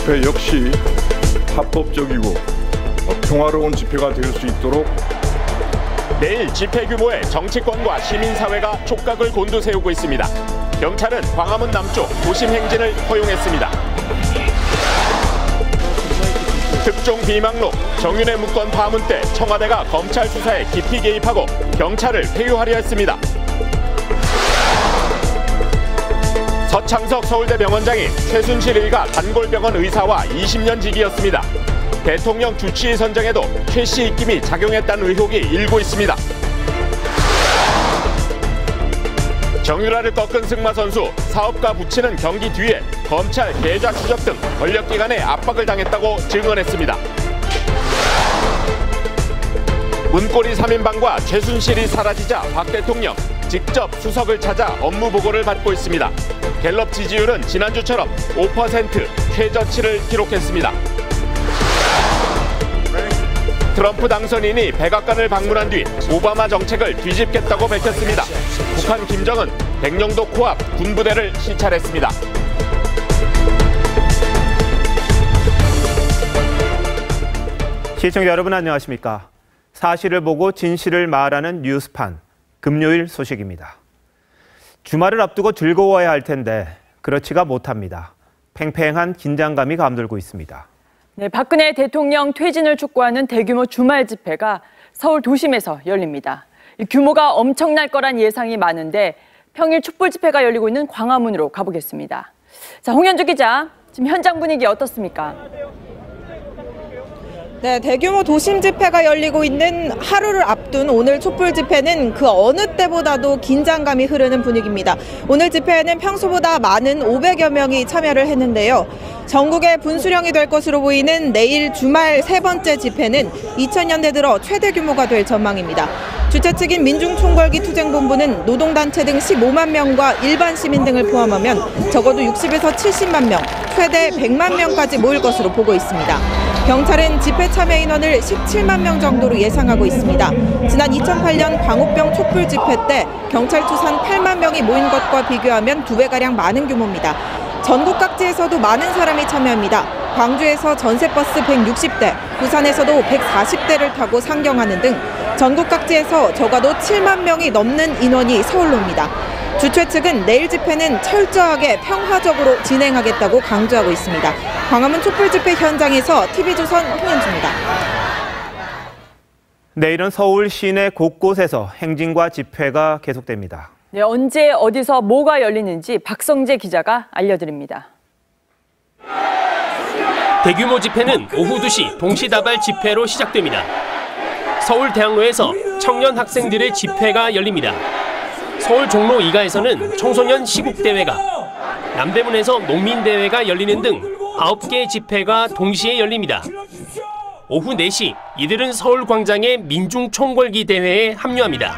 집회 역시 합법적이고 평화로운 집회가 될 수 있도록 내일 집회 규모에 정치권과 시민사회가 촉각을 곤두세우고 있습니다. 경찰은 광화문 남쪽 도심 행진을 허용했습니다. 특종 비망록, 정윤회 묵건 파문 때 청와대가 검찰 수사에 깊이 개입하고 경찰을 회유하려 했습니다. 서창석 서울대 병원장이 최순실 일가 단골병원 의사와 20년 지기였습니다. 대통령 주치의 선정에도 최 씨 입김이 작용했다는 의혹이 일고 있습니다. 정유라를 꺾은 승마 선수, 사업가 부친은 경기 뒤에 검찰 계좌 추적 등 권력기관에 압박을 당했다고 증언했습니다. 문고리 3인방과 최순실이 사라지자 박 대통령 직접 수석을 찾아 업무 보고를 받고 있습니다. 갤럽 지지율은 지난주처럼 5% 최저치를 기록했습니다. 트럼프 당선인이 백악관을 방문한 뒤 오바마 정책을 뒤집겠다고 밝혔습니다. 북한 김정은 백령도 코앞 군부대를 시찰했습니다. 시청자 여러분 안녕하십니까? 사실을 보고 진실을 말하는 뉴스판 금요일 소식입니다. 주말을 앞두고 즐거워야 할 텐데 그렇지가 못합니다. 팽팽한 긴장감이 감돌고 있습니다. 네, 박근혜 대통령 퇴진을 촉구하는 대규모 주말 집회가 서울 도심에서 열립니다. 규모가 엄청날 거란 예상이 많은데 평일 촛불 집회가 열리고 있는 광화문으로 가보겠습니다. 자, 홍현주 기자, 지금 현장 분위기 어떻습니까? 네, 대규모 도심 집회가 열리고 있는 하루를 앞둔 오늘 촛불 집회는 그 어느 때보다도 긴장감이 흐르는 분위기입니다. 오늘 집회에는 평소보다 많은 500여 명이 참여를 했는데요. 전국에 분수령이 될 것으로 보이는 내일 주말 세 번째 집회는 2000년대 들어 최대 규모가 될 전망입니다. 주최 측인 민중총궐기 투쟁본부는 노동단체 등 15만 명과 일반 시민 등을 포함하면 적어도 60에서 70만 명, 최대 100만 명까지 모일 것으로 보고 있습니다. 경찰은 집회 참여 인원을 17만 명 정도로 예상하고 있습니다. 지난 2008년 광우병 촛불 집회 때 경찰 추산 8만 명이 모인 것과 비교하면 2배가량 많은 규모입니다. 전국 각지에서도 많은 사람이 참여합니다. 광주에서 전세버스 160대, 부산에서도 140대를 타고 상경하는 등 전국 각지에서 적어도 7만 명이 넘는 인원이 서울로 옵니다. 주최 측은 내일 집회는 철저하게 평화적으로 진행하겠다고 강조하고 있습니다. 광화문 촛불 집회 현장에서 TV조선 홍현주입니다. 내일은 서울 시내 곳곳에서 행진과 집회가 계속됩니다. 네, 언제 어디서 뭐가 열리는지 박성재 기자가 알려드립니다. 대규모 집회는 오후 2시 동시다발 집회로 시작됩니다. 서울대학로에서 청년 학생들의 집회가 열립니다. 서울 종로 2가에서는 청소년 시국대회가, 남대문에서 농민대회가 열리는 등 9개의 집회가 동시에 열립니다. 오후 4시 이들은 서울광장의 민중총궐기 대회에 합류합니다.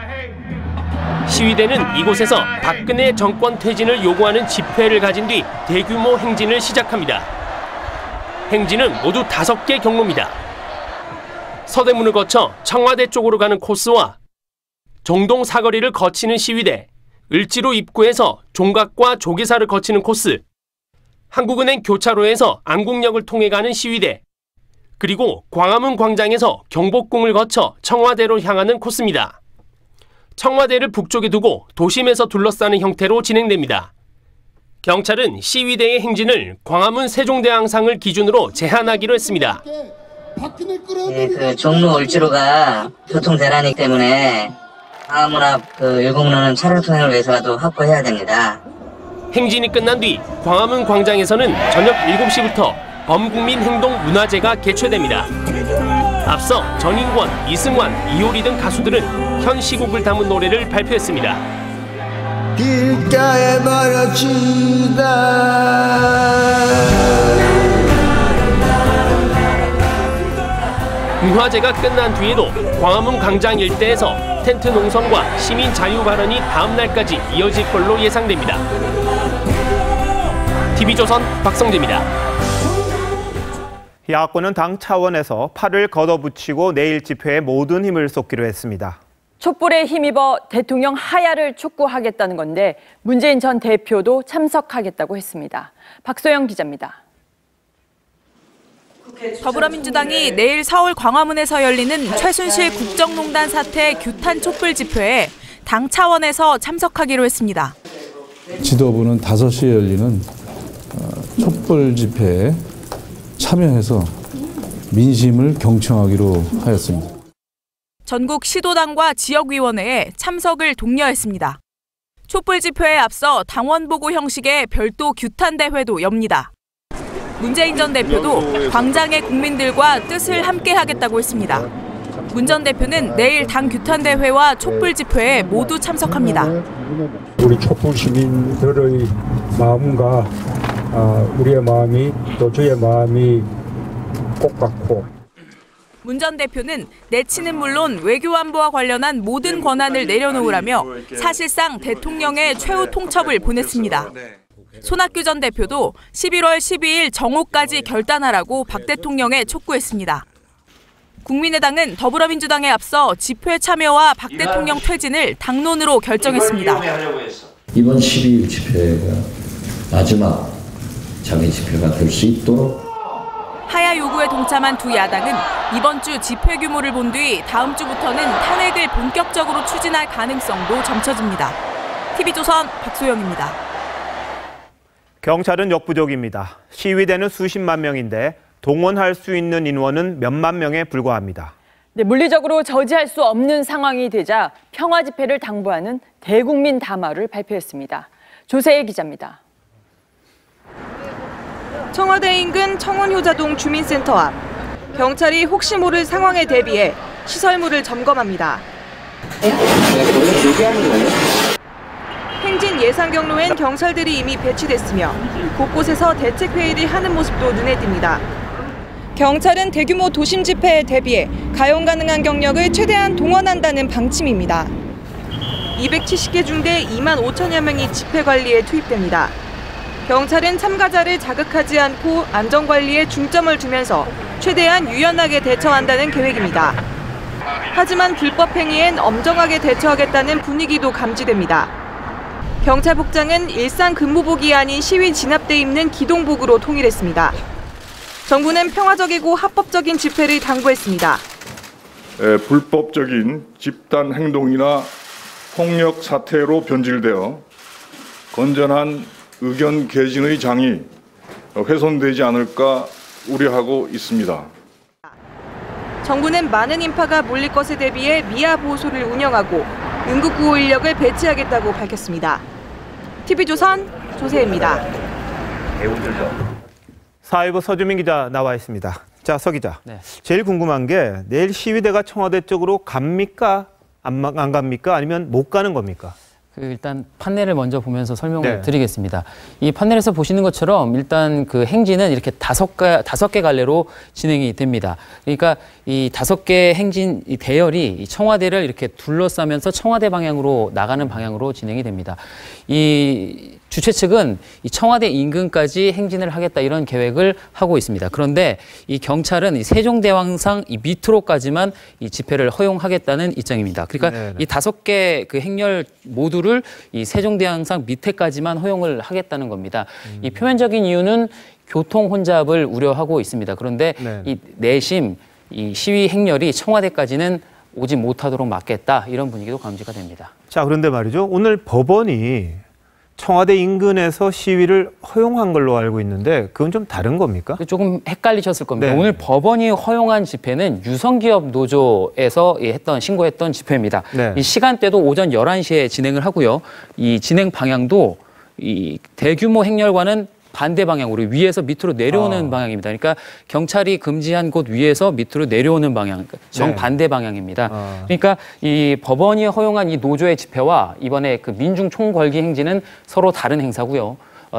시위대는 이곳에서 박근혜 정권 퇴진을 요구하는 집회를 가진 뒤 대규모 행진을 시작합니다. 행진은 모두 5개 경로입니다. 서대문을 거쳐 청와대 쪽으로 가는 코스와 정동 사거리를 거치는 시위대, 을지로 입구에서 종각과 조계사를 거치는 코스, 한국은행 교차로에서 안국역을 통해 가는 시위대, 그리고 광화문 광장에서 경복궁을 거쳐 청와대로 향하는 코스입니다. 청와대를 북쪽에 두고 도심에서 둘러싸는 형태로 진행됩니다. 경찰은 시위대의 행진을 광화문 세종대왕상을 기준으로 제한하기로 했습니다. 네, 종로 을지로가 교통 대란이기 때문에 광화문 앞 일공로는 차량 통행을 위해서라도 확보해야 됩니다. 행진이 끝난 뒤 광화문 광장에서는 저녁 7시부터 범국민 행동 문화제가 개최됩니다. 앞서 전인권, 이승환, 이효리 등 가수들은 현 시국을 담은 노래를 발표했습니다. 길가에 멀어지다. 문화제가 끝난 뒤에도 광화문 광장 일대에서 텐트 농성과 시민 자유 발언이 다음 날까지 이어질 걸로 예상됩니다. TV조선 박성재입니다. 야권은 당 차원에서 팔을 걷어붙이고 내일 집회에 모든 힘을 쏟기로 했습니다. 촛불에 힘입어 대통령 하야를 촉구하겠다는 건데 문재인 전 대표도 참석하겠다고 했습니다. 박소영 기자입니다. 더불어민주당이 내일 서울 광화문에서 열리는 최순실 국정농단 사태 규탄 촛불 집회에 당 차원에서 참석하기로 했습니다. 지도부는 5시에 열리는 촛불 집회에 참여해서 민심을 경청하기로 하였습니다. 전국 시도당과 지역위원회에 참석을 독려했습니다. 촛불 집회에 앞서 당원 보고 형식의 별도 규탄 대회도 엽니다. 문재인 전 대표도 광장의 국민들과 뜻을 함께 하겠다고 했습니다. 문 전 대표는 내일 당 규탄 대회와 촛불 집회에 모두 참석합니다. 우리 촛불 시민들의 마음과 우리의 마음이 또 주의 마음이 꼭 같고. 문 전 대표는 내치는 물론 외교안보와 관련한 모든 권한을 내려놓으라며 사실상 대통령의 최후 통첩을 보냈습니다. 손학규 전 대표도 11월 12일 정오까지 결단하라고 박 대통령에 촉구했습니다. 국민의당은 더불어민주당에 앞서 집회 참여와 박 대통령 퇴진을 당론으로 결정했습니다. 이번 12일 집회가 마지막 장애 집회가 될 수 있도록 하야 요구에 동참한 두 야당은 이번 주 집회 규모를 본 뒤 다음 주부터는 탄핵을 본격적으로 추진할 가능성도 점쳐집니다. TV조선 박소영입니다. 경찰은 역부족입니다. 시위대는 수십만 명인데 동원할 수 있는 인원은 몇만 명에 불과합니다. 네, 물리적으로 저지할 수 없는 상황이 되자 평화 집회를 당부하는 대국민 담화를 발표했습니다. 조세혜 기자입니다. 청와대 인근 청운효자동 주민센터 앞. 경찰이 혹시 모를 상황에 대비해 시설물을 점검합니다. 행진 예상 경로엔 경찰들이 이미 배치됐으며 곳곳에서 대책회의를 하는 모습도 눈에 띕니다. 경찰은 대규모 도심 집회에 대비해 가용 가능한 경력을 최대한 동원한다는 방침입니다. 270개 중대 2만 5천여 명이 집회 관리에 투입됩니다. 경찰은 참가자를 자극하지 않고 안전관리에 중점을 두면서 최대한 유연하게 대처한다는 계획입니다. 하지만 불법 행위엔 엄정하게 대처하겠다는 분위기도 감지됩니다. 경찰 복장은 일상 근무복이 아닌 시위 진압 때 입는 기동복으로 통일했습니다. 정부는 평화적이고 합법적인 집회를 당부했습니다. 불법적인 집단 행동이나 폭력 사태로 변질되어 건전한 의견 개진의 장이 훼손되지 않을까 우려하고 있습니다. 정부는 많은 인파가 몰릴 것에 대비해 미아 보호소를 운영하고 응급구호 인력을 배치하겠다고 밝혔습니다. TV조선 조세혜입니다. 사회부 서주민 기자 나와 있습니다. 자, 서 기자. 네. 제일 궁금한 게 내일 시위대가 청와대 쪽으로 갑니까? 안 갑니까? 아니면 못 가는 겁니까? 일단 판넬을 먼저 보면서 설명을 드리겠습니다. 이 판넬에서 보시는 것처럼 일단 그 행진은 이렇게 다섯 개 갈래로 진행이 됩니다. 그러니까 이 5개 행진 이 대열이 이 청와대를 이렇게 둘러싸면서 청와대 방향으로 나가는 방향으로 진행이 됩니다. 이 주최 측은 이 청와대 인근까지 행진을 하겠다 이런 계획을 하고 있습니다. 그런데 이 경찰은 이 세종대왕상 이 밑으로까지만 이 집회를 허용하겠다는 입장입니다. 그러니까 이 5개 그 행렬 모두를 이 세종대왕상 밑에까지만 허용을 하겠다는 겁니다. 이 표면적인 이유는 교통 혼잡을 우려하고 있습니다. 그런데 이 내심 이 시위 행렬이 청와대까지는 오지 못하도록 막겠다 이런 분위기도 감지가 됩니다. 자, 그런데 말이죠. 오늘 법원이 청와대 인근에서 시위를 허용한 걸로 알고 있는데 그건 좀 다른 겁니까? 조금 헷갈리셨을 겁니다. 오늘 법원이 허용한 집회는 유성기업 노조에서 신고했던 집회입니다. 이 시간대도 오전 11시에 진행을 하고요. 이 진행 방향도 이 대규모 행렬과는 반대 방향으로 위에서 밑으로 내려오는 방향입니다. 그러니까 경찰이 금지한 곳 위에서 밑으로 내려오는 방향, 정반대 방향입니다. 그러니까 이 법원이 허용한 이 노조의 집회와 이번에 그 민중 총궐기 행진은 서로 다른 행사고요.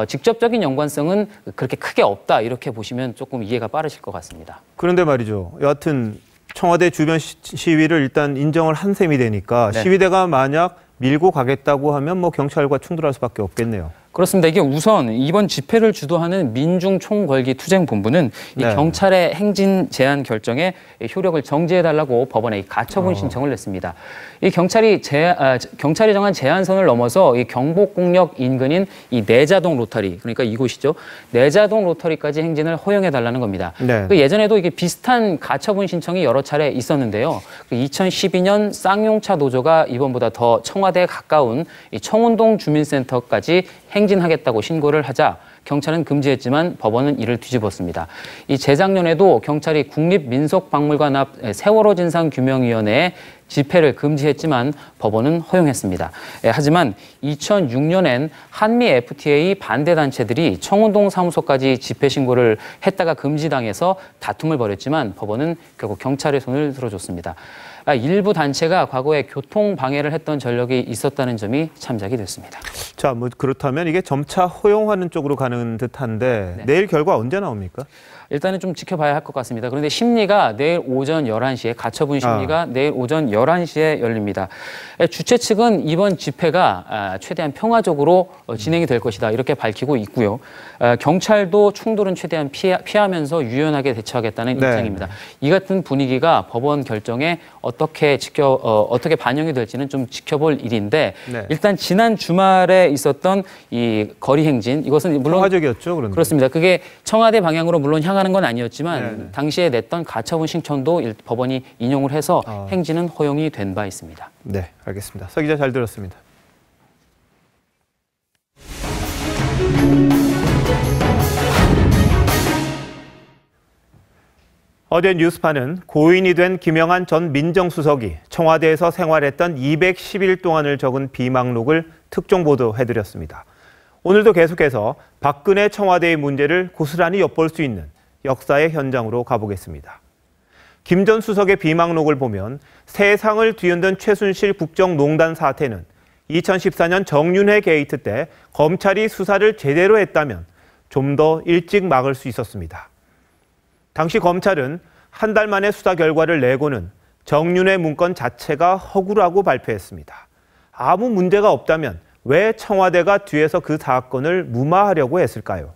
직접적인 연관성은 그렇게 크게 없다 이렇게 보시면 조금 이해가 빠르실 것 같습니다. 그런데 말이죠. 여하튼 청와대 주변 시위를 일단 인정을 한 셈이 되니까 시위대가 만약 밀고 가겠다고 하면 뭐 경찰과 충돌할 수밖에 없겠네요. 그렇습니다. 이게 우선 이번 집회를 주도하는 민중총궐기투쟁본부는 이 경찰의 행진 제한 결정에 효력을 정지해달라고 법원에 가처분 신청을 냈습니다. 이 경찰이 정한 제한선을 넘어서 이 경복궁역 인근인 이 내자동 로터리, 그러니까 이곳이죠. 내자동 로터리까지 행진을 허용해달라는 겁니다. 그 예전에도 이게 비슷한 가처분 신청이 여러 차례 있었는데요. 2012년 쌍용차 노조가 이번보다 더 청와대에 가까운 이 청운동 주민센터까지 행진하겠다고 신고를 하자 경찰은 금지했지만 법원은 이를 뒤집었습니다. 이 재작년에도 경찰이 국립민속박물관 앞 세월호 진상규명위원회에 집회를 금지했지만 법원은 허용했습니다. 하지만 2006년엔 한미 FTA 반대 단체들이 청운동 사무소까지 집회 신고를 했다가 금지당해서 다툼을 벌였지만 법원은 결국 경찰의 손을 들어줬습니다. 일부 단체가 과거에 교통 방해를 했던 전력이 있었다는 점이 참작이 됐습니다. 자, 뭐 그렇다면 이게 점차 허용하는 쪽으로 가는 듯한데 내일 결과 언제 나옵니까? 일단은 좀 지켜봐야 할 것 같습니다. 그런데 심리가 내일 오전 11시에 가처분 심리가 내일 오전 11시에 열립니다. 주최 측은 이번 집회가 최대한 평화적으로 진행이 될 것이다 이렇게 밝히고 있고요. 경찰도 충돌은 최대한 피하면서 유연하게 대처하겠다는 입장입니다. 이 같은 분위기가 법원 결정에 어떻게 반영이 될지는 좀 지켜볼 일인데 일단 지난 주말에 있었던 이 거리 행진 이것은 물론 평화적이었죠. 그런데. 그렇습니다. 그게 청와대 방향으로 물론 향하는 건 아니었지만 당시에 냈던 가처분 신청도 법원이 인용을 해서 행진은 허용이 된 바 있습니다. 네, 알겠습니다. 서 기자 잘 들었습니다. 어제 뉴스판은 고인이 된 김영한 전 민정수석이 청와대에서 생활했던 210일 동안을 적은 비망록을 특종 보도해드렸습니다. 오늘도 계속해서 박근혜 청와대의 문제를 고스란히 엿볼 수 있는 역사의 현장으로 가보겠습니다. 김 전 수석의 비망록을 보면 세상을 뒤흔든 최순실 국정농단 사태는 2014년 정윤회 게이트 때 검찰이 수사를 제대로 했다면 좀 더 일찍 막을 수 있었습니다. 당시 검찰은 한 달 만에 수사 결과를 내고는 정윤회 문건 자체가 허구라고 발표했습니다. 아무 문제가 없다면 왜 청와대가 뒤에서 그 사건을 무마하려고 했을까요?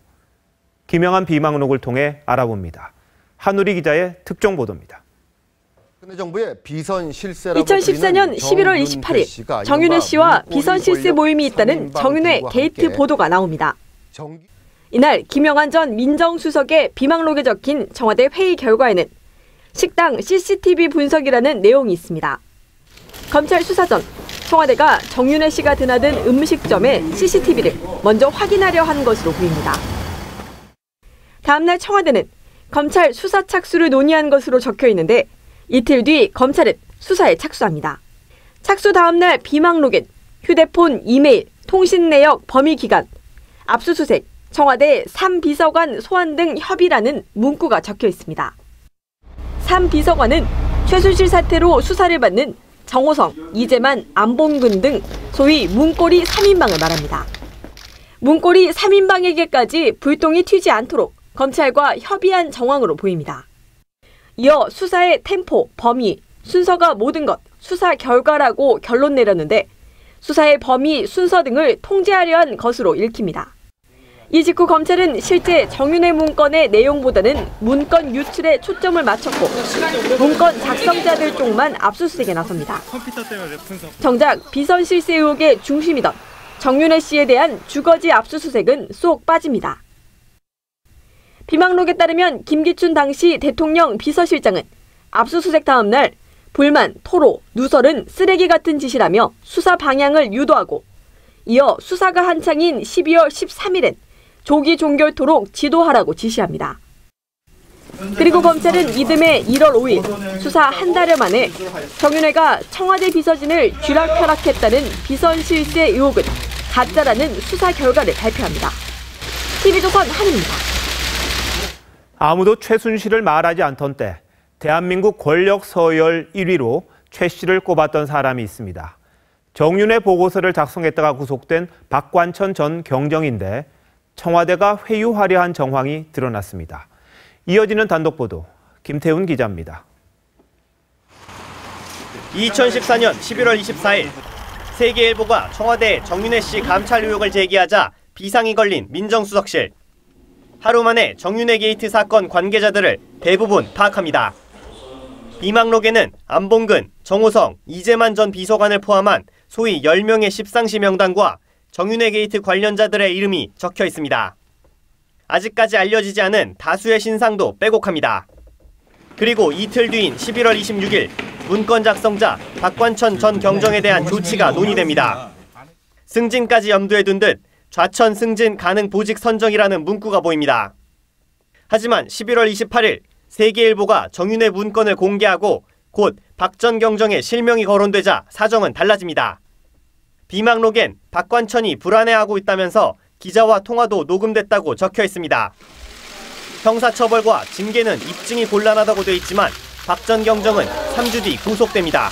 김영한 비망록을 통해 알아봅니다. 한우리 기자의 특종 보도입니다. 2014년 11월 28일 정윤회 씨와 비선 실세 모임이 있다는 정윤회 게이트 보도가 나옵니다. 이날 김영한 전 민정수석의 비망록에 적힌 청와대 회의 결과에는 식당 CCTV 분석이라는 내용이 있습니다. 검찰 수사 전 청와대가 정윤회 씨가 드나든 음식점의 CCTV를 먼저 확인하려 한 것으로 보입니다. 다음 날 청와대는 검찰 수사 착수를 논의한 것으로 적혀 있는데 이틀 뒤 검찰은 수사에 착수합니다. 착수 다음 날 비망록엔 휴대폰, 이메일, 통신 내역, 범위 기간, 압수수색, 청와대 3비서관 소환 등 협의라는 문구가 적혀 있습니다. 3비서관은 최순실 사태로 수사를 받는 정호성, 이재만, 안봉근 등 소위 문고리 3인방을 말합니다. 문고리 3인방에게까지 불똥이 튀지 않도록 검찰과 협의한 정황으로 보입니다. 이어 수사의 템포, 범위, 순서가 모든 것, 수사 결과라고 결론 내렸는데 수사의 범위, 순서 등을 통제하려 한 것으로 읽힙니다. 이 직후 검찰은 실제 정윤회 문건의 내용보다는 문건 유출에 초점을 맞췄고 문건 작성자들 쪽만 압수수색에 나섭니다. 정작 비선 실세 의혹의 중심이던 정윤회 씨에 대한 주거지 압수수색은 쏙 빠집니다. 비망록에 따르면 김기춘 당시 대통령 비서실장은 압수수색 다음 날 불만, 토로, 누설은 쓰레기 같은 짓이라며 수사 방향을 유도하고 이어 수사가 한창인 12월 13일엔 조기 종결토록 지도하라고 지시합니다. 그리고 검찰은 이듬해 1월 5일 수사 한 달여 만에 정윤회가 청와대 비서진을 쥐락펴락했다는 비선 실세 의혹은 가짜라는 수사 결과를 발표합니다. TV조선 한입니다. 아무도 최순실을 말하지 않던 때 대한민국 권력 서열 1위로 최 씨를 꼽았던 사람이 있습니다. 정윤회 보고서를 작성했다가 구속된 박관천 전 경정인데 청와대가 회유하려 한 정황이 드러났습니다. 이어지는 단독 보도 김태훈 기자입니다. 2014년 11월 24일 세계일보가 청와대 정윤회 씨 감찰 의혹을 제기하자 비상이 걸린 민정수석실. 하루 만에 정윤회 게이트 사건 관계자들을 대부분 파악합니다. 비망록에는 안봉근, 정호성, 이재만 전 비서관을 포함한 소위 10명의 십상시 명단과 정윤회 게이트 관련자들의 이름이 적혀 있습니다. 아직까지 알려지지 않은 다수의 신상도 빼곡합니다. 그리고 이틀 뒤인 11월 26일 문건 작성자 박관천 전 경정에 대한 조치가 논의됩니다. 승진까지 염두에 둔 듯 좌천 승진 가능 보직 선정이라는 문구가 보입니다. 하지만 11월 28일 세계일보가 정윤회 문건을 공개하고 곧 박 전 경정의 실명이 거론되자 사정은 달라집니다. 비망록엔 박관천이 불안해하고 있다면서 기자와 통화도 녹음됐다고 적혀 있습니다. 형사처벌과 징계는 입증이 곤란하다고 돼 있지만 박 전 경정은 3주 뒤 구속됩니다.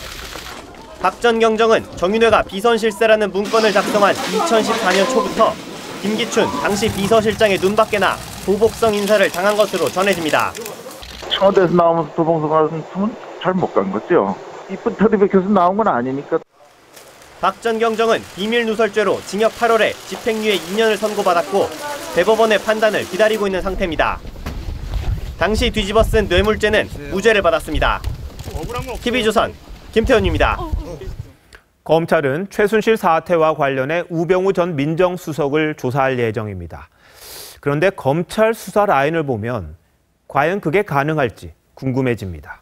박 전 경정은 정윤회가 비선실세라는 문건을 작성한 2014년 초부터 김기춘 당시 비서실장의 눈밖에 나 보복성 인사를 당한 것으로 전해집니다. 청와대에서 나오면서 도봉서 같으면 잘 못 간 거죠. 이쁜 테레비 밖에서 나온 건 아니니까. 박 전 경정은 비밀누설죄로 징역 8월에 집행유예 2년을 선고받았고 대법원의 판단을 기다리고 있는 상태입니다. 당시 뒤집어 쓴 뇌물죄는 무죄를 받았습니다. TV조선 김태훈입니다. 검찰은 최순실 사태와 관련해 우병우 전 민정수석을 조사할 예정입니다. 그런데 검찰 수사 라인을 보면 과연 그게 가능할지 궁금해집니다.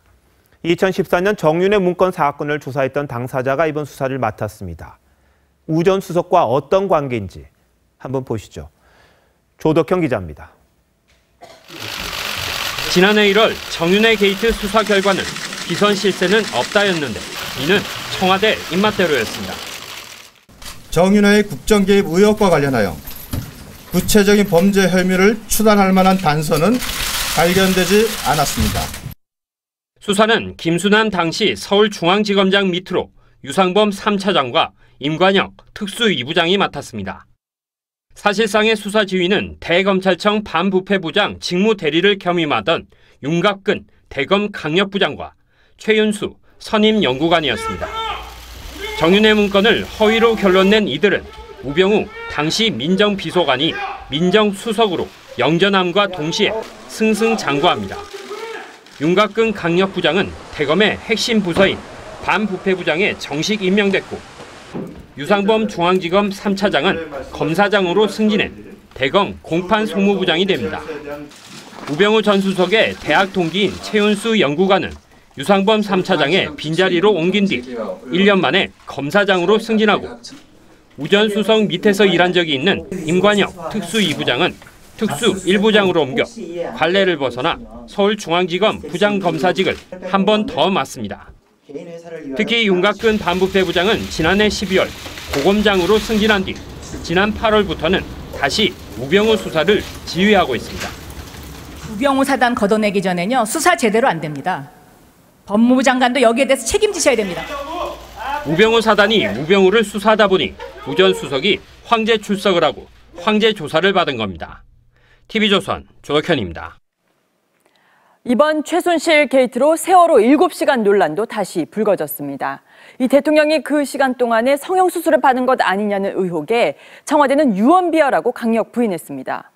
2014년 정윤회 문건 사건을 조사했던 당사자가 이번 수사를 맡았습니다. 우 전 수석과 어떤 관계인지 한번 보시죠. 조덕형 기자입니다. 지난해 1월 정윤회 게이트 수사 결과는 비선 실세는 없다였는데 이는 청와대 입맛대로였습니다. 정윤회의 국정 개입 의혹과 관련하여 구체적인 범죄 혐의를 추단할 만한 단서는 발견되지 않았습니다. 수사는 김순환 당시 서울중앙지검장 밑으로 유상범 3차장과 임관혁 특수 2부장이 맡았습니다. 사실상의 수사 지휘는 대검찰청 반부패부장 직무대리를 겸임하던 윤갑근 대검 강력부장과 최윤수 선임연구관이었습니다. 정윤회 문건을 허위로 결론낸 이들은 우병우 당시 민정비서관이 민정수석으로 영전함과 동시에 승승장구합니다. 윤갑근 강력부장은 대검의 핵심 부서인 반부패부장에 정식 임명됐고 유상범 중앙지검 3차장은 검사장으로 승진해 대검 공판송무부장이 됩니다. 우병우 전 수석의 대학 동기인 최윤수 연구관은 유상범 3차장의 빈자리로 옮긴 뒤 1년 만에 검사장으로 승진하고 우 전 수석 밑에서 일한 적이 있는 임관혁 특수 2부장은 특수 1부장으로 옮겨 관례를 벗어나 서울중앙지검 부장검사직을 한 번 더 맡습니다. 특히 윤갑근 반부패부장은 지난해 12월 고검장으로 승진한 뒤 지난 8월부터는 다시 우병우 수사를 지휘하고 있습니다. 우병우 사단 걷어내기 전에는요 수사 제대로 안 됩니다. 법무부 장관도 여기에 대해서 책임지셔야 됩니다. 우병우 사단이 우병우를 수사하다 보니 우 전 수석이 황제 출석을 하고 황제 조사를 받은 겁니다. TV조선 조덕현입니다. 이번 최순실 게이트로 세월호 7시간 논란도 다시 불거졌습니다. 이 대통령이 그 시간 동안에 성형수술을 받은 것 아니냐는 의혹에 청와대는 유언비어라고 강력 부인했습니다.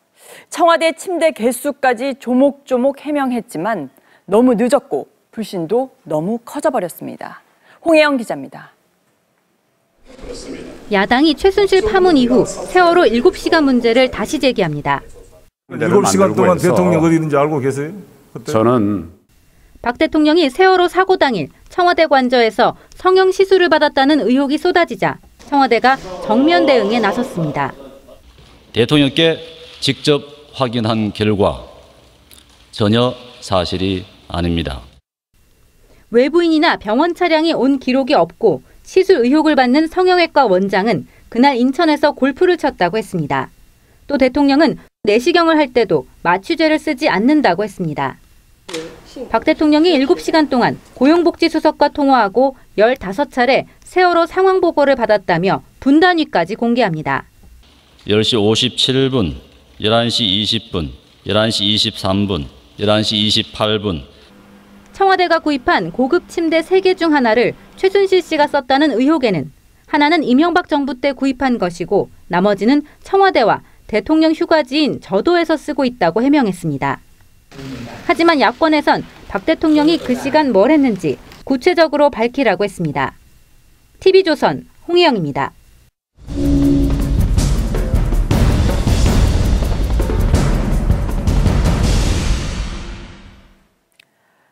청와대 침대 개수까지 조목조목 해명했지만 너무 늦었고 불신도 너무 커져버렸습니다. 홍혜영 기자입니다. 야당이 최순실 파문 이후 세월호 7시간 문제를 다시 제기합니다. 7시간 동안 대통령 어디 있는지 알고 계세요? 그때? 저는 박 대통령이 세월호 사고 당일 청와대 관저에서 성형 시술을 받았다는 의혹이 쏟아지자 청와대가 정면 대응에 나섰습니다. 대통령께 직접 확인한 결과 전혀 사실이 아닙니다. 외부인이나 병원 차량이 온 기록이 없고 시술 의혹을 받는 성형외과 원장은 그날 인천에서 골프를 쳤다고 했습니다. 또 대통령은 내시경을 할 때도 마취제를 쓰지 않는다고 했습니다. 박 대통령이 7시간 동안 고용복지수석과 통화하고 15차례 세월호 상황 보고를 받았다며 분단위까지 공개합니다. 10시 57분, 11시 20분, 11시 23분, 11시 28분. 청와대가 구입한 고급 침대 3개 중 하나를 최순실 씨가 썼다는 의혹에는 하나는 이명박 정부 때 구입한 것이고 나머지는 청와대와 대통령 휴가지인 저도에서 쓰고 있다고 해명했습니다. 하지만 야권에선 박 대통령이 그 시간 뭘 했는지 구체적으로 밝히라고 했습니다. TV조선 홍혜영입니다.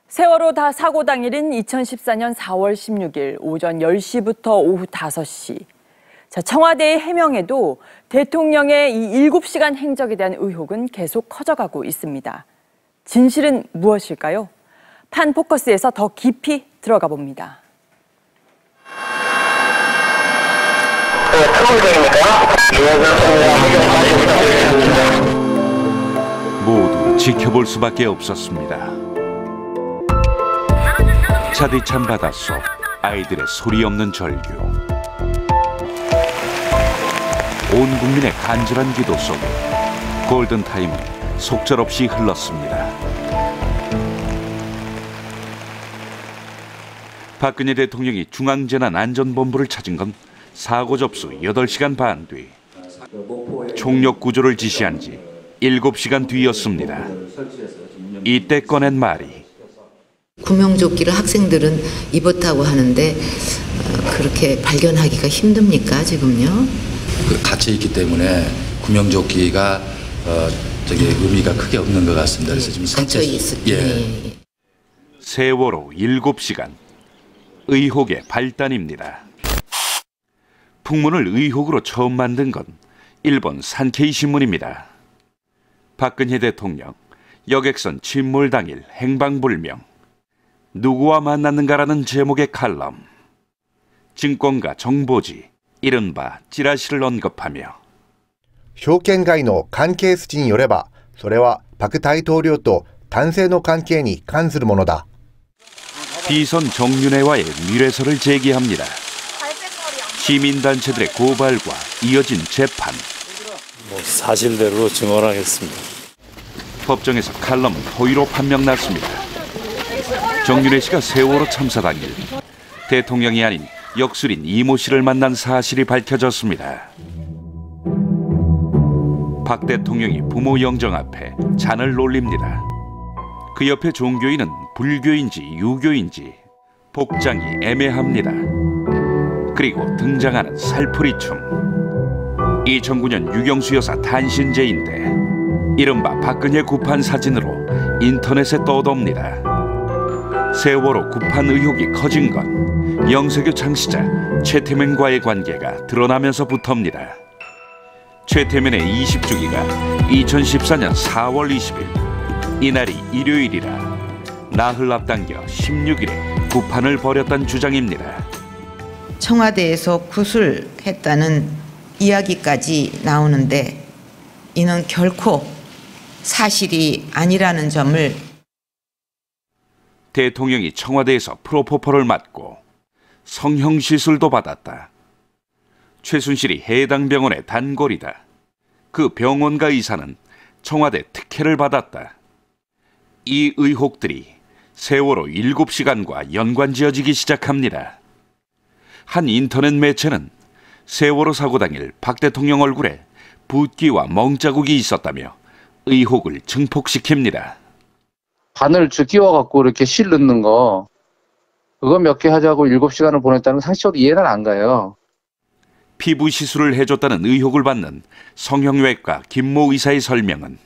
세월호 사고 당일인 2014년 4월 16일 오전 10시부터 오후 5시. 청와대의 해명에도 대통령의 이 7시간 행적에 대한 의혹은 계속 커져가고 있습니다. 진실은 무엇일까요? 판포커스에서 더 깊이 들어가 봅니다. 모두 지켜볼 수밖에 없었습니다. 차디찬 바닷속 아이들의 소리 없는 절규, 온 국민의 간절한 기도 속에 골든타임은 속절없이 흘렀습니다. 박근혜 대통령이 중앙재난안전본부를 찾은 건 사고 접수 8시간 반 뒤, 총력 구조를 지시한 지 7시간 뒤였습니다. 이때 꺼낸 말이 구명조끼를 학생들은 입었다고 하는데 그렇게 발견하기가 힘듭니까 지금요? 갇혀 있기 때문에 구명조끼가 의미가 크게 없는 것 같습니다. 그래서 지금 갇혀 있을 때 세월호 7시간 의혹의 발단입니다. 풍문을 의혹으로 처음 만든 건 일본 산케이 신문입니다. 박근혜 대통령 여객선 침몰 당일 행방불명, 누구와 만났는가라는 제목의 칼럼, 증권가 정보지, 이른바 찌라시를 언급하며 証券街の関係筋によれば、それは朴大統領と男性の関係に関するものだ. 비선 정윤회와의 미래설을 제기합니다. 시민단체들의 고발과 이어진 재판. 사실대로 증언하겠습니다. 법정에서 칼럼은 허위로 판명났습니다. 정윤회 씨가 세월호 참사 당일 대통령이 아닌 역술인 이모 씨를 만난 사실이 밝혀졌습니다. 박 대통령이 부모 영정 앞에 잔을 놀립니다. 그 옆에 종교인은 불교인지 유교인지 복장이 애매합니다. 그리고 등장하는 살풀이춤. 2009년 유경수 여사 단신제인데 이른바 박근혜 구판 사진으로 인터넷에 떠돕니다. 세월호 구판 의혹이 커진 건 영세교 창시자 최태민과의 관계가 드러나면서부터입니다. 최태민의 20주기가 2014년 4월 20일, 이날이 일요일이라 나흘 앞당겨 16일에 구판을 벌였다는 주장입니다. 청와대에서 구술했다는 이야기까지 나오는데 이는 결코 사실이 아니라는 점을 대통령이 청와대에서 프로포폴을 맞고 성형시술도 받았다. 최순실이 해당 병원의 단골이다. 그 병원과 의사는 청와대 특혜를 받았다. 이 의혹들이 세월호 7시간과 연관지어지기 시작합니다. 한 인터넷 매체는 세월호 사고 당일 박 대통령 얼굴에 붓기와 멍자국이 있었다며 의혹을 증폭시킵니다. 바늘 끼워갖고 이렇게 실 넣는 거, 그거 몇 개 하자고 7시간을 보냈다는 건 상식적으로 이해는 안 가요. 피부 시술을 해줬다는 의혹을 받는 성형외과 김모 의사의 설명은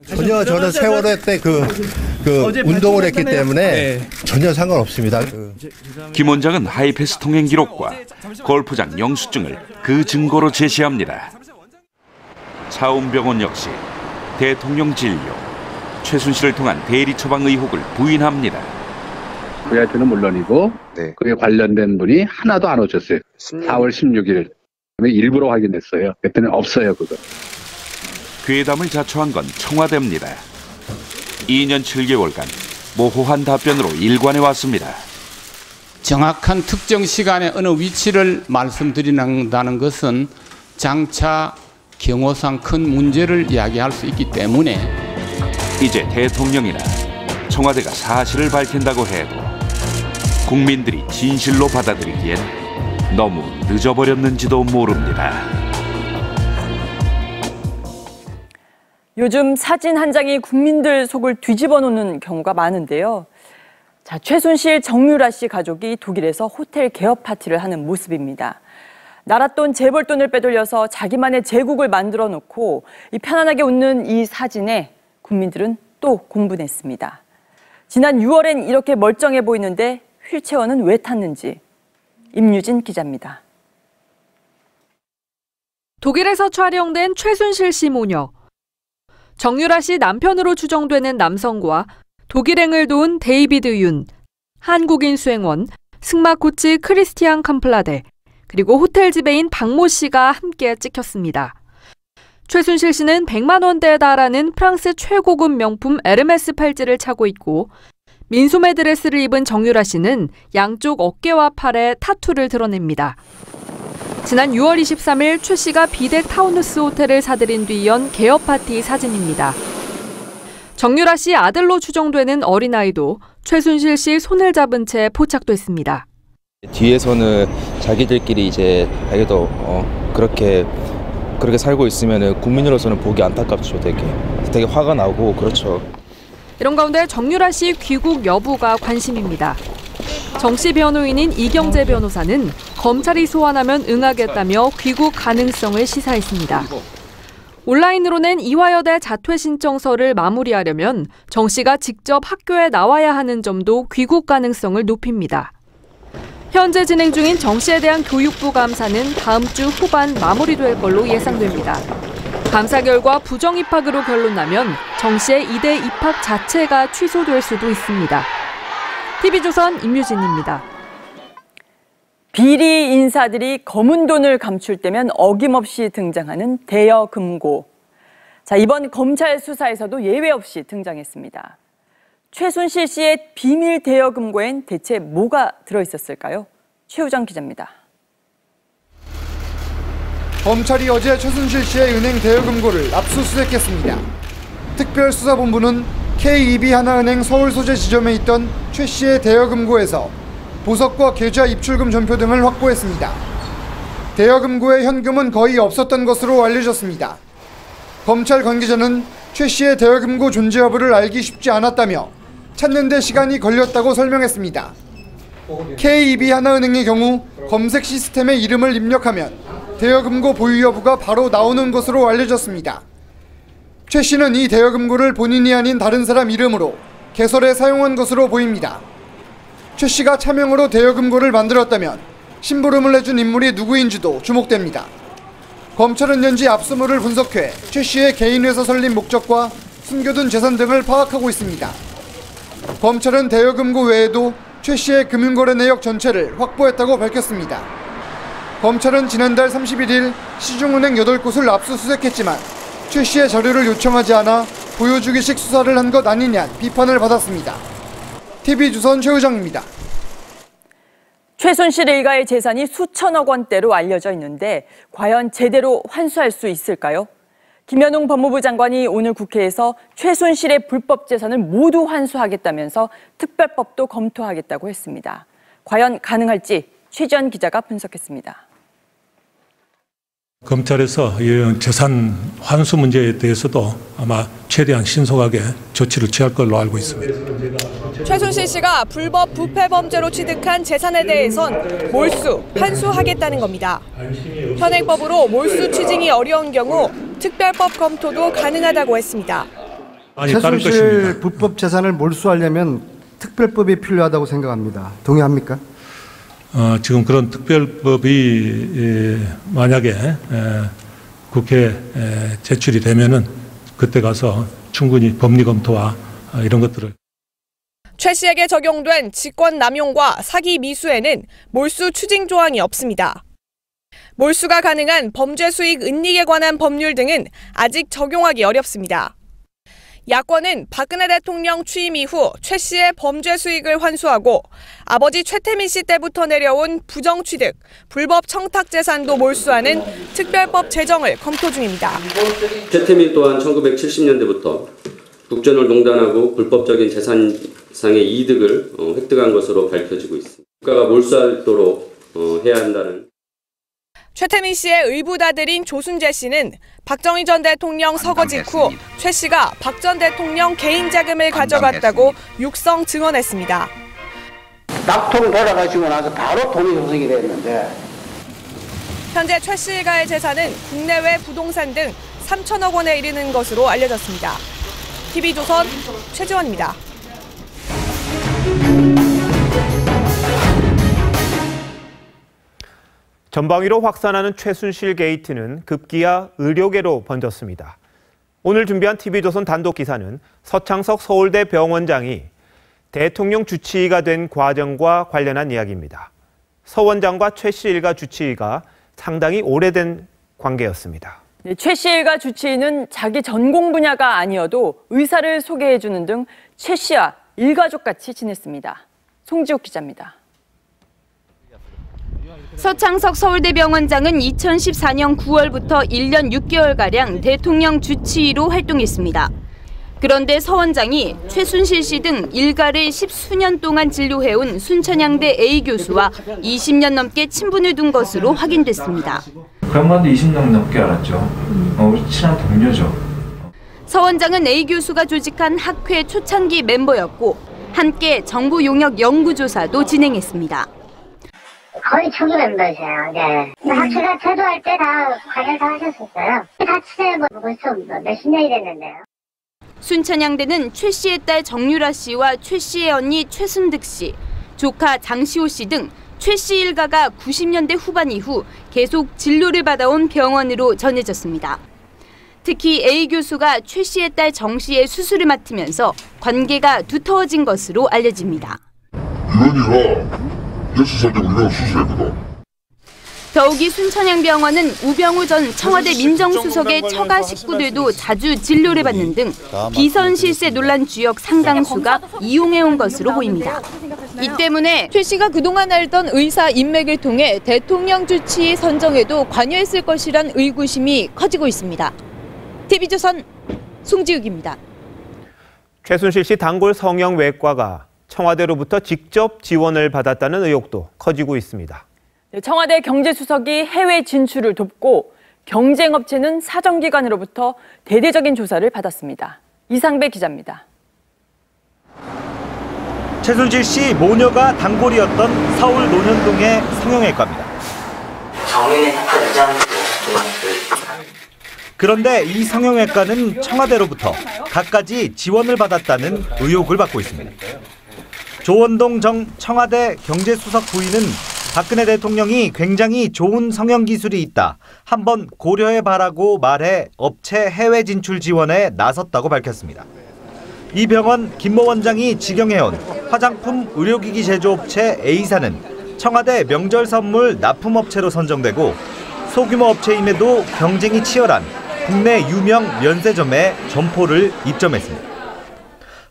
전혀 저는 세월호 때 그 운동을 했기 때문에 전혀 상관없습니다. 김 원장은 하이패스 통행 기록과 골프장 영수증을 그 증거로 제시합니다. 차움병원 역시 대통령 진료, 최순실을 통한 대리 처방 의혹을 부인합니다. VIP는 물론이고 그에 관련된 분이 하나도 안 오셨어요. 4월 16일 일부러 확인했어요. 그때는 없어요 그거. 괴담을 자초한 건 청와대입니다. 2년 7개월간 모호한 답변으로 일관해 왔습니다. 정확한 특정 시간에 어느 위치를 말씀드린다는 것은 장차 경호상 큰 문제를 이야기할 수 있기 때문에 이제 대통령이나 청와대가 사실을 밝힌다고 해도 국민들이 진실로 받아들이기엔 너무 늦어버렸는지도 모릅니다. 요즘 사진 한 장이 국민들 속을 뒤집어 놓는 경우가 많은데요. 자, 최순실, 정유라 씨 가족이 독일에서 호텔 개업 파티를 하는 모습입니다. 날았돈 재벌돈을 빼돌려서 자기만의 제국을 만들어 놓고 편안하게 웃는 이 사진에 국민들은 또 공분했습니다. 지난 6월엔 이렇게 멀쩡해 보이는데 휠체어는 왜 탔는지. 임유진 기자입니다. 독일에서 촬영된 최순실 씨 모녀. 정유라 씨 남편으로 추정되는 남성과 독일행을 도운 데이비드 윤, 한국인 수행원, 승마 코치 크리스티안 캄플라데, 그리고 호텔 지배인 박모 씨가 함께 찍혔습니다. 최순실 씨는 100만 원대에 달하는 프랑스 최고급 명품 에르메스 팔찌를 차고 있고, 민소매 드레스를 입은 정유라 씨는 양쪽 어깨와 팔에 타투를 드러냅니다. 지난 6월 23일 최 씨가 비덱 타운우스 호텔을 사들인 뒤 연 개업 파티 사진입니다. 정유라 씨 아들로 추정되는 어린아이도 최순실 씨 손을 잡은 채 포착됐습니다. 뒤에서는 자기들끼리 이제 자기도 그렇게 살고 있으면 국민으로서는 보기 안타깝죠. 되게 화가 나고 그렇죠. 이런 가운데 정유라 씨 귀국 여부가 관심입니다. 정 씨 변호인인 이경재 변호사는 검찰이 소환하면 응하겠다며 귀국 가능성을 시사했습니다. 온라인으로 낸 이화여대 자퇴 신청서를 마무리하려면 정 씨가 직접 학교에 나와야 하는 점도 귀국 가능성을 높입니다. 현재 진행 중인 정 씨에 대한 교육부 감사는 다음 주 후반 마무리될 걸로 예상됩니다. 감사 결과 부정 입학으로 결론나면 정 씨의 이대 입학 자체가 취소될 수도 있습니다. TV조선 임유진입니다. 비리 인사들이 검은 돈을 감출 때면 어김없이 등장하는 대여금고. 자, 이번 검찰 수사에서도 예외 없이 등장했습니다. 최순실 씨의 비밀 대여금고엔 대체 뭐가 들어있었을까요? 최우정 기자입니다. 검찰이 어제 최순실 씨의 은행 대여금고를 압수수색했습니다. 특별수사본부는 KEB하나은행 서울 소재 지점에 있던 최 씨의 대여금고에서 보석과 계좌 입출금 전표 등을 확보했습니다. 대여금고에 현금은 거의 없었던 것으로 알려졌습니다. 검찰 관계자는 최 씨의 대여금고 존재 여부를 알기 쉽지 않았다며 찾는 데 시간이 걸렸다고 설명했습니다. KEB하나은행의 경우 검색 시스템에 이름을 입력하면 대여금고 보유 여부가 바로 나오는 것으로 알려졌습니다. 최 씨는 이 대여금고를 본인이 아닌 다른 사람 이름으로 개설해 사용한 것으로 보입니다. 최 씨가 차명으로 대여금고를 만들었다면 심부름을 해준 인물이 누구인지도 주목됩니다. 검찰은 현지 압수물을 분석해 최 씨의 개인 회사 설립 목적과 숨겨둔 재산 등을 파악하고 있습니다. 검찰은 대여금고 외에도 최 씨의 금융거래 내역 전체를 확보했다고 밝혔습니다. 검찰은 지난달 31일 시중은행 8곳을 압수수색했지만 최 씨의 자료를 요청하지 않아 보여주기식 수사를 한 것 아니냐는 비판을 받았습니다. TV조선 최우정입니다. 최순실 일가의 재산이 수천억 원대로 알려져 있는데 과연 제대로 환수할 수 있을까요? 김현웅 법무부 장관이 오늘 국회에서 최순실의 불법 재산을 모두 환수하겠다면서 특별법도 검토하겠다고 했습니다. 과연 가능할지 최지연 기자가 분석했습니다. 검찰에서 재산 환수 문제에 대해서도 아마 최대한 신속하게 조치를 취할 걸로 알고 있습니다. 최순실 씨가 불법 부패 범죄로 취득한 재산에 대해선 몰수, 환수하겠다는 겁니다. 현행법으로 몰수 추징이 어려운 경우 특별법 검토도 가능하다고 했습니다. 최순실 불법 재산을 몰수하려면 특별법이 필요하다고 생각합니다. 동의합니까? 지금 그런 특별법이 만약에 국회에 제출이 되면은 그때 가서 충분히 법리 검토와 이런 것들을. 최 씨에게 적용된 직권 남용과 사기 미수에는 몰수 추징 조항이 없습니다. 몰수가 가능한 범죄 수익 은닉에 관한 법률 등은 아직 적용하기 어렵습니다. 야권은 박근혜 대통령 취임 이후 최 씨의 범죄 수익을 환수하고 아버지 최태민 씨 때부터 내려온 부정취득, 불법 청탁 재산도 몰수하는 특별법 제정을 검토 중입니다. 최태민 또한 1970년대부터 국전을 농단하고 불법적인 재산상의 이득을 획득한 것으로 밝혀지고 있습니다. 국가가 몰수하도록 해야 한다는. 최태민 씨의 의붓아들인 조순재 씨는 박정희 전 대통령 서거 직후 최 씨가 박 전 대통령 개인 자금을 가져갔다고 육성 증언했습니다. 낙통 돌아가시고 나서 바로 돈이 조성이 됐는데 현재 최 씨 일가의 재산은 국내외 부동산 등 3천억 원에 이르는 것으로 알려졌습니다. TV조선 최지원입니다. 전방위로 확산하는 최순실 게이트는 급기야 의료계로 번졌습니다. 오늘 준비한 TV조선 단독 기사는 서창석 서울대 병원장이 대통령 주치의가 된 과정과 관련한 이야기입니다. 서 원장과 최 씨 일가 주치의가 상당히 오래된 관계였습니다. 네, 최 씨 일가 주치의는 자기 전공 분야가 아니어도 의사를 소개해주는 등 최 씨와 일가족같이 지냈습니다. 송지욱 기자입니다. 서창석 서울대병원장은 2014년 9월부터 1년 6개월가량 대통령 주치의로 활동했습니다. 그런데 서 원장이 최순실 씨 등 일가를 10수년 동안 진료해온 순천향대 A 교수와 20년 넘게 친분을 둔 것으로 확인됐습니다. 그 양반도 20년 넘게 알았죠. 우리 친한 동료죠. 서 원장은 A 교수가 조직한 학회 초창기 멤버였고 함께 정부 용역 연구조사도 진행했습니다. 거의 초기 멤버세요. 네. 학회가 제도할 때 다 관여를 하셨었어요. 같이 벌써 몇십 년이 됐는데요. 순천향대는 최 씨의 딸 정유라 씨와 최 씨의 언니 최순득 씨, 조카 장시호 씨 등 최 씨 일가가 90년대 후반 이후 계속 진료를 받아온 병원으로 전해졌습니다. 특히 A 교수가 최 씨의 딸 정 씨의 수술을 맡으면서 관계가 두터워진 것으로 알려집니다. 이현이가 6살 때 우리가 수술했거든. 더욱이 순천향병원은 우병우 전 청와대 민정수석의 처가 식구들도 자주 진료를 받는 등 비선 실세 논란 주역 상당수가 이용해온 것으로 보입니다. 이 때문에 최 씨가 그동안 알던 의사 인맥을 통해 대통령 주치의 선정에도 관여했을 것이란 의구심이 커지고 있습니다. TV조선 송지욱입니다. 최순실 씨 단골 성형외과가 청와대로부터 직접 지원을 받았다는 의혹도 커지고 있습니다. 청와대 경제수석이 해외 진출을 돕고 경쟁업체는 사정기관으로부터 대대적인 조사를 받았습니다. 이상배 기자입니다. 최순실 씨 모녀가 단골이었던 서울 논현동의 성형외과입니다. 정인의 학교 이장 그런데 이 성형외과는 청와대로부터 갖가지 지원을 받았다는 의혹을 받고 있습니다. 조원동 정 청와대 경제수석 부인은 박근혜 대통령이 굉장히 좋은 성형 기술이 있다, 한번 고려해봐라고 말해 업체 해외 진출 지원에 나섰다고 밝혔습니다. 이 병원 김모 원장이 직영해온 화장품 의료기기 제조업체 A사는 청와대 명절 선물 납품업체로 선정되고 소규모 업체임에도 경쟁이 치열한 국내 유명 면세점에 점포를 입점했습니다.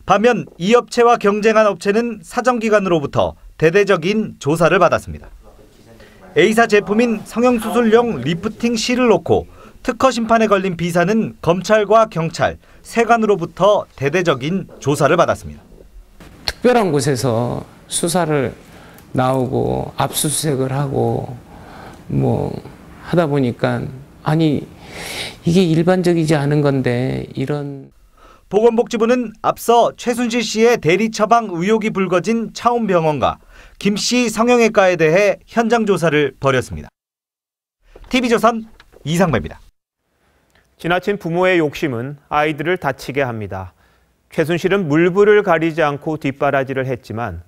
반면 이 업체와 경쟁한 업체는 사정기관으로부터 대대적인 조사를 받았습니다. A사 제품인 성형수술용 리프팅 실을 놓고 특허 심판에 걸린 B사는 검찰과 경찰, 세관으로부터 대대적인 조사를 받았습니다. 특별한 곳에서 수사를 나오고 압수수색을 하고 하다 보니까 아니 이게 일반적이지 않은 건데 이런. 보건복지부는 앞서 최순실 씨의 대리 처방 의혹이 불거진 차움병원과 김 씨 성형외과에 대해 현장 조사를 벌였습니다. TV조선 이상배입니다. 지나친 부모의 욕심은 아이들을 다치게 합니다. 최순실은 물불을 가리지 않고 뒷바라지를 했지만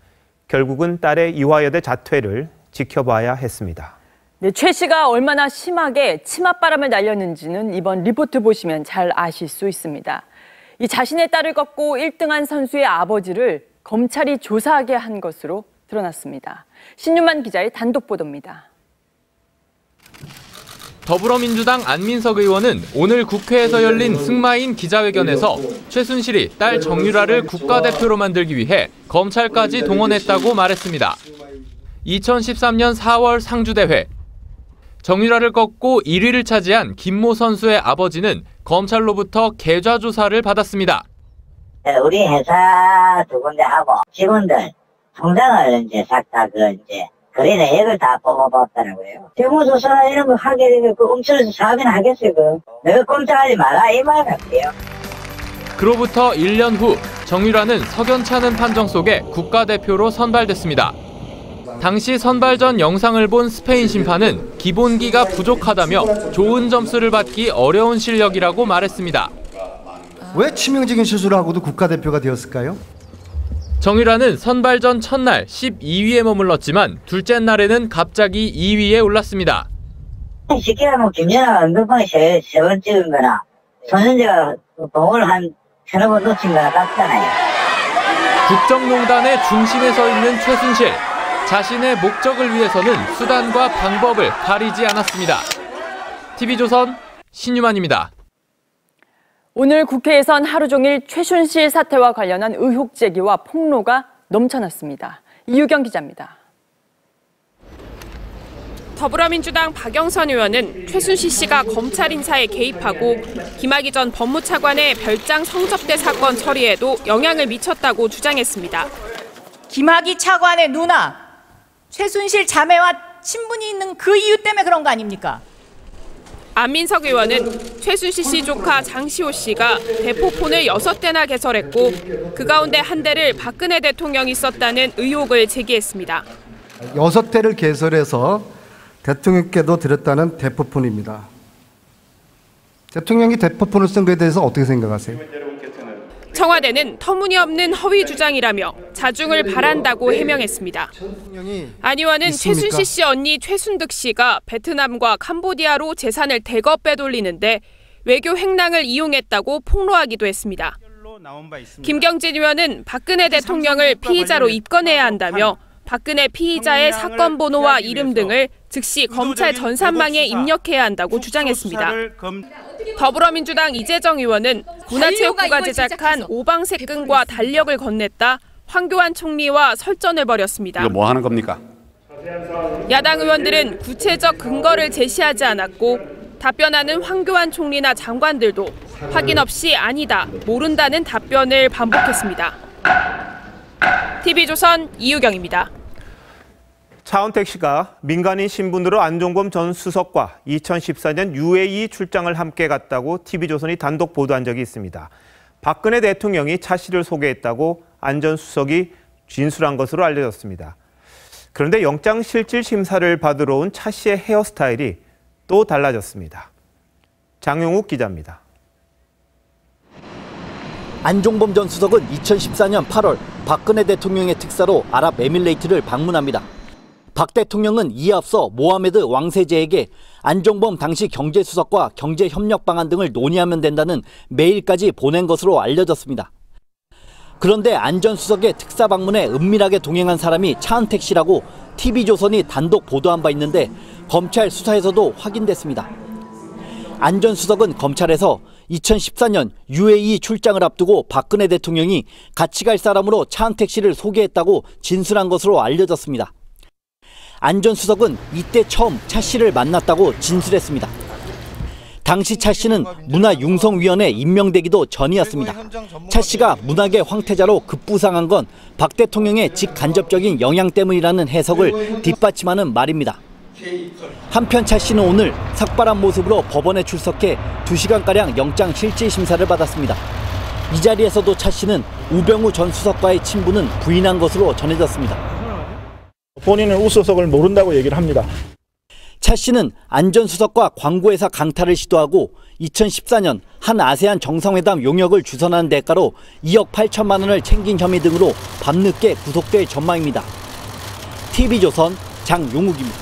결국은 딸의 이화여대 자퇴를 지켜봐야 했습니다. 네, 최 씨가 얼마나 심하게 치맛바람을 날렸는지는 이번 리포트 보시면 잘 아실 수 있습니다. 이 자신의 딸을 꺾고 1등한 선수의 아버지를 검찰이 조사하게 한 것으로 드러났습니다. 신유만 기자의 단독 보도입니다. 더불어민주당 안민석 의원은 오늘 국회에서 열린 승마인 기자회견에서 최순실이 딸 정유라를 국가대표로 만들기 위해 검찰까지 동원했다고 말했습니다. 2013년 4월 상주대회. 정유라를 꺾고 1위를 차지한 김모 선수의 아버지는 검찰로부터 계좌 조사를 받았습니다. 우리 회사 두 군데 하고 직원들 통장을 이제 싹 다 거래 내역을 다 뽑아봤다고요. 세무조사 이런 거 하게 되면 그 훔쳐서 사업이나 하겠어요. 내가 꼼짝하지 마라 이 말 같아요. 그로부터 1년 후 정유라는 석연찮은 판정 속에 국가대표로 선발됐습니다. 당시 선발 전 영상을 본 스페인 심판은 기본기가 부족하다며 좋은 점수를 받기 어려운 실력이라고 말했습니다. 왜 치명적인 실수를 하고도 국가대표가 되었을까요? 정유라는 선발 전 첫날 12위에 머물렀지만 둘째 날에는 갑자기 2위에 올랐습니다. 쉽게 하면 김연아가 은근방에 세 번 찍은 거나 손현재가 공을 한 서너 번 놓친 거나 같잖아요. 국정농단의 중심에 서 있는 최순실. 자신의 목적을 위해서는 수단과 방법을 가리지 않았습니다. TV조선 신유만입니다. 오늘 국회에선 하루 종일 최순실 사태와 관련한 의혹 제기와 폭로가 넘쳐났습니다. 이유경 기자입니다. 더불어민주당 박영선 의원은 최순실 씨가 검찰 인사에 개입하고 김학의 전 법무차관의 별장 성접대 사건 처리에도 영향을 미쳤다고 주장했습니다. 김학의 차관의 누나, 최순실 자매와 친분이 있는 그 이유 때문에 그런 거 아닙니까? 안민석 의원은 최순실 씨 조카 장시호 씨가 대포폰을 6대나 개설했고 그 가운데 한 대를 박근혜 대통령이 썼다는 의혹을 제기했습니다. 6대를 개설해서 대통령께도 드렸다는 대포폰입니다. 대통령이 대포폰을 쓴 것에 대해서 어떻게 생각하세요? 청와대는 터무니없는 허위 주장이라며 자중을 바란다고 해명했습니다. 안 의원은 최순실 씨 언니 최순득 씨가 베트남과 캄보디아로 재산을 대거 빼돌리는데 외교 횡령을 이용했다고 폭로하기도 했습니다. 김경진 의원은 박근혜 대통령을 피의자로 입건해야 한다며 박근혜 피의자의 사건 번호와 이름 등을 즉시 검찰 전산망에 입력해야 한다고 주장했습니다. 더불어민주당 이재정 의원은 문화체육부가 제작한 오방색 끈과 달력을 건넸다 황교안 총리와 설전을 벌였습니다. 이거 뭐 하는 겁니까? 야당 의원들은 구체적 근거를 제시하지 않았고 답변하는 황교안 총리나 장관들도 확인 없이 아니다, 모른다는 답변을 반복했습니다. TV조선 이유경입니다. 차은택 씨가 민간인 신분으로 안종범 전 수석과 2014년 UAE 출장을 함께 갔다고 TV조선이 단독 보도한 적이 있습니다. 박근혜 대통령이 차 씨를 소개했다고 안 전 수석이 진술한 것으로 알려졌습니다. 그런데 영장실질심사를 받으러 온 차 씨의 헤어스타일이 또 달라졌습니다. 장용욱 기자입니다. 안종범 전 수석은 2014년 8월 박근혜 대통령의 특사로 아랍에밀레이트를 방문합니다. 박 대통령은 이에 앞서 모하메드 왕세제에게 안종범 당시 경제수석과 경제협력 방안 등을 논의하면 된다는 메일까지 보낸 것으로 알려졌습니다. 그런데 안 전 수석의 특사 방문에 은밀하게 동행한 사람이 차은택 씨라고 TV조선이 단독 보도한 바 있는데 검찰 수사에서도 확인됐습니다. 안 전 수석은 검찰에서 2014년 UAE 출장을 앞두고 박근혜 대통령이 같이 갈 사람으로 차은택 씨를 소개했다고 진술한 것으로 알려졌습니다. 안 전 수석은 이때 처음 차 씨를 만났다고 진술했습니다. 당시 차 씨는 문화융성위원회 임명되기도 전이었습니다. 차 씨가 문학의 황태자로 급부상한 건 박 대통령의 직간접적인 영향 때문이라는 해석을 뒷받침하는 말입니다. 한편 차 씨는 오늘 삭발한 모습으로 법원에 출석해 2시간가량 영장실질심사를 받았습니다. 이 자리에서도 차 씨는 우병우 전 수석과의 친분은 부인한 것으로 전해졌습니다. 본인은 우 수석을 모른다고 얘기를 합니다. 차 씨는 안 전 수석과 광고회사 강탈을 시도하고 2014년 한 아세안 정상회담 용역을 주선하는 대가로 2억 8천만 원을 챙긴 혐의 등으로 밤늦게 구속될 전망입니다. TV조선 장용욱입니다.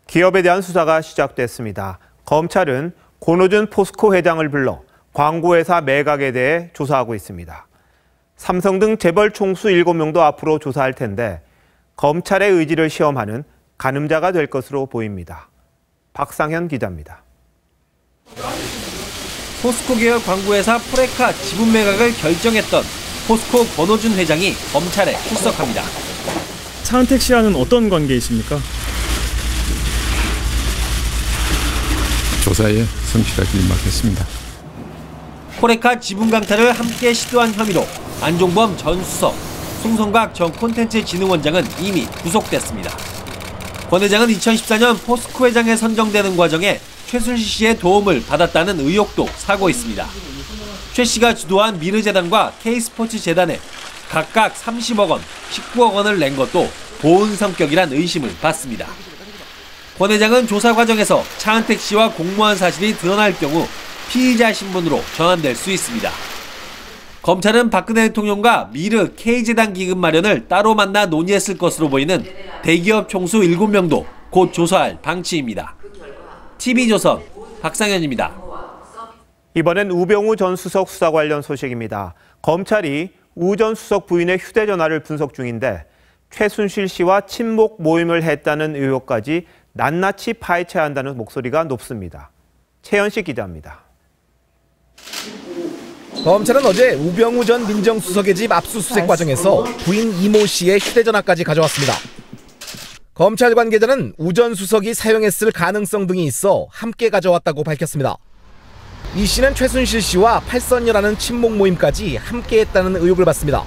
기업에 대한 수사가 시작됐습니다. 검찰은 권오준 포스코 회장을 불러 광고회사 매각에 대해 조사하고 있습니다. 삼성 등 재벌 총수 7명도 앞으로 조사할 텐데 검찰의 의지를 시험하는 가늠자가 될 것으로 보입니다. 박상현 기자입니다. 포스코 계열 광고회사 포레카 지분 매각을 결정했던 포스코 권오준 회장이 검찰에 출석합니다. 차은택 씨와는 어떤 관계이십니까? 조사에 성실하게 임하겠습니다. 포레카 지분 강탈을 함께 시도한 혐의로 안종범 전 수석, 송성각 전 콘텐츠진흥원장은 이미 구속됐습니다. 권 회장은 2014년 포스코 회장에 선정되는 과정에 최순실 씨의 도움을 받았다는 의혹도 사고 있습니다. 최 씨가 주도한 미르재단과 K스포츠재단에 각각 30억 원, 19억 원을 낸 것도 보은 성격이란 의심을 받습니다. 권 회장은 조사 과정에서 차은택 씨와 공모한 사실이 드러날 경우 피의자 신분으로 전환될 수 있습니다. 검찰은 박근혜 대통령과 미르 K재단 기금 마련을 따로 만나 논의했을 것으로 보이는 대기업 총수 7명도 곧 조사할 방침입니다. TV조선 박상현입니다. 이번엔 우병우 전 수석 수사 관련 소식입니다. 검찰이 우 전 수석 부인의 휴대전화를 분석 중인데 최순실 씨와 친목 모임을 했다는 의혹까지 낱낱이 파헤쳐야 한다는 목소리가 높습니다. 최현식 기자입니다. 검찰은 어제 우병우 전 민정수석의 집 압수수색 과정에서 부인 이모 씨의 휴대전화까지 가져왔습니다. 검찰 관계자는 우 전 수석이 사용했을 가능성 등이 있어 함께 가져왔다고 밝혔습니다. 이 씨는 최순실 씨와 팔선녀라는 친목 모임까지 함께했다는 의혹을 받습니다.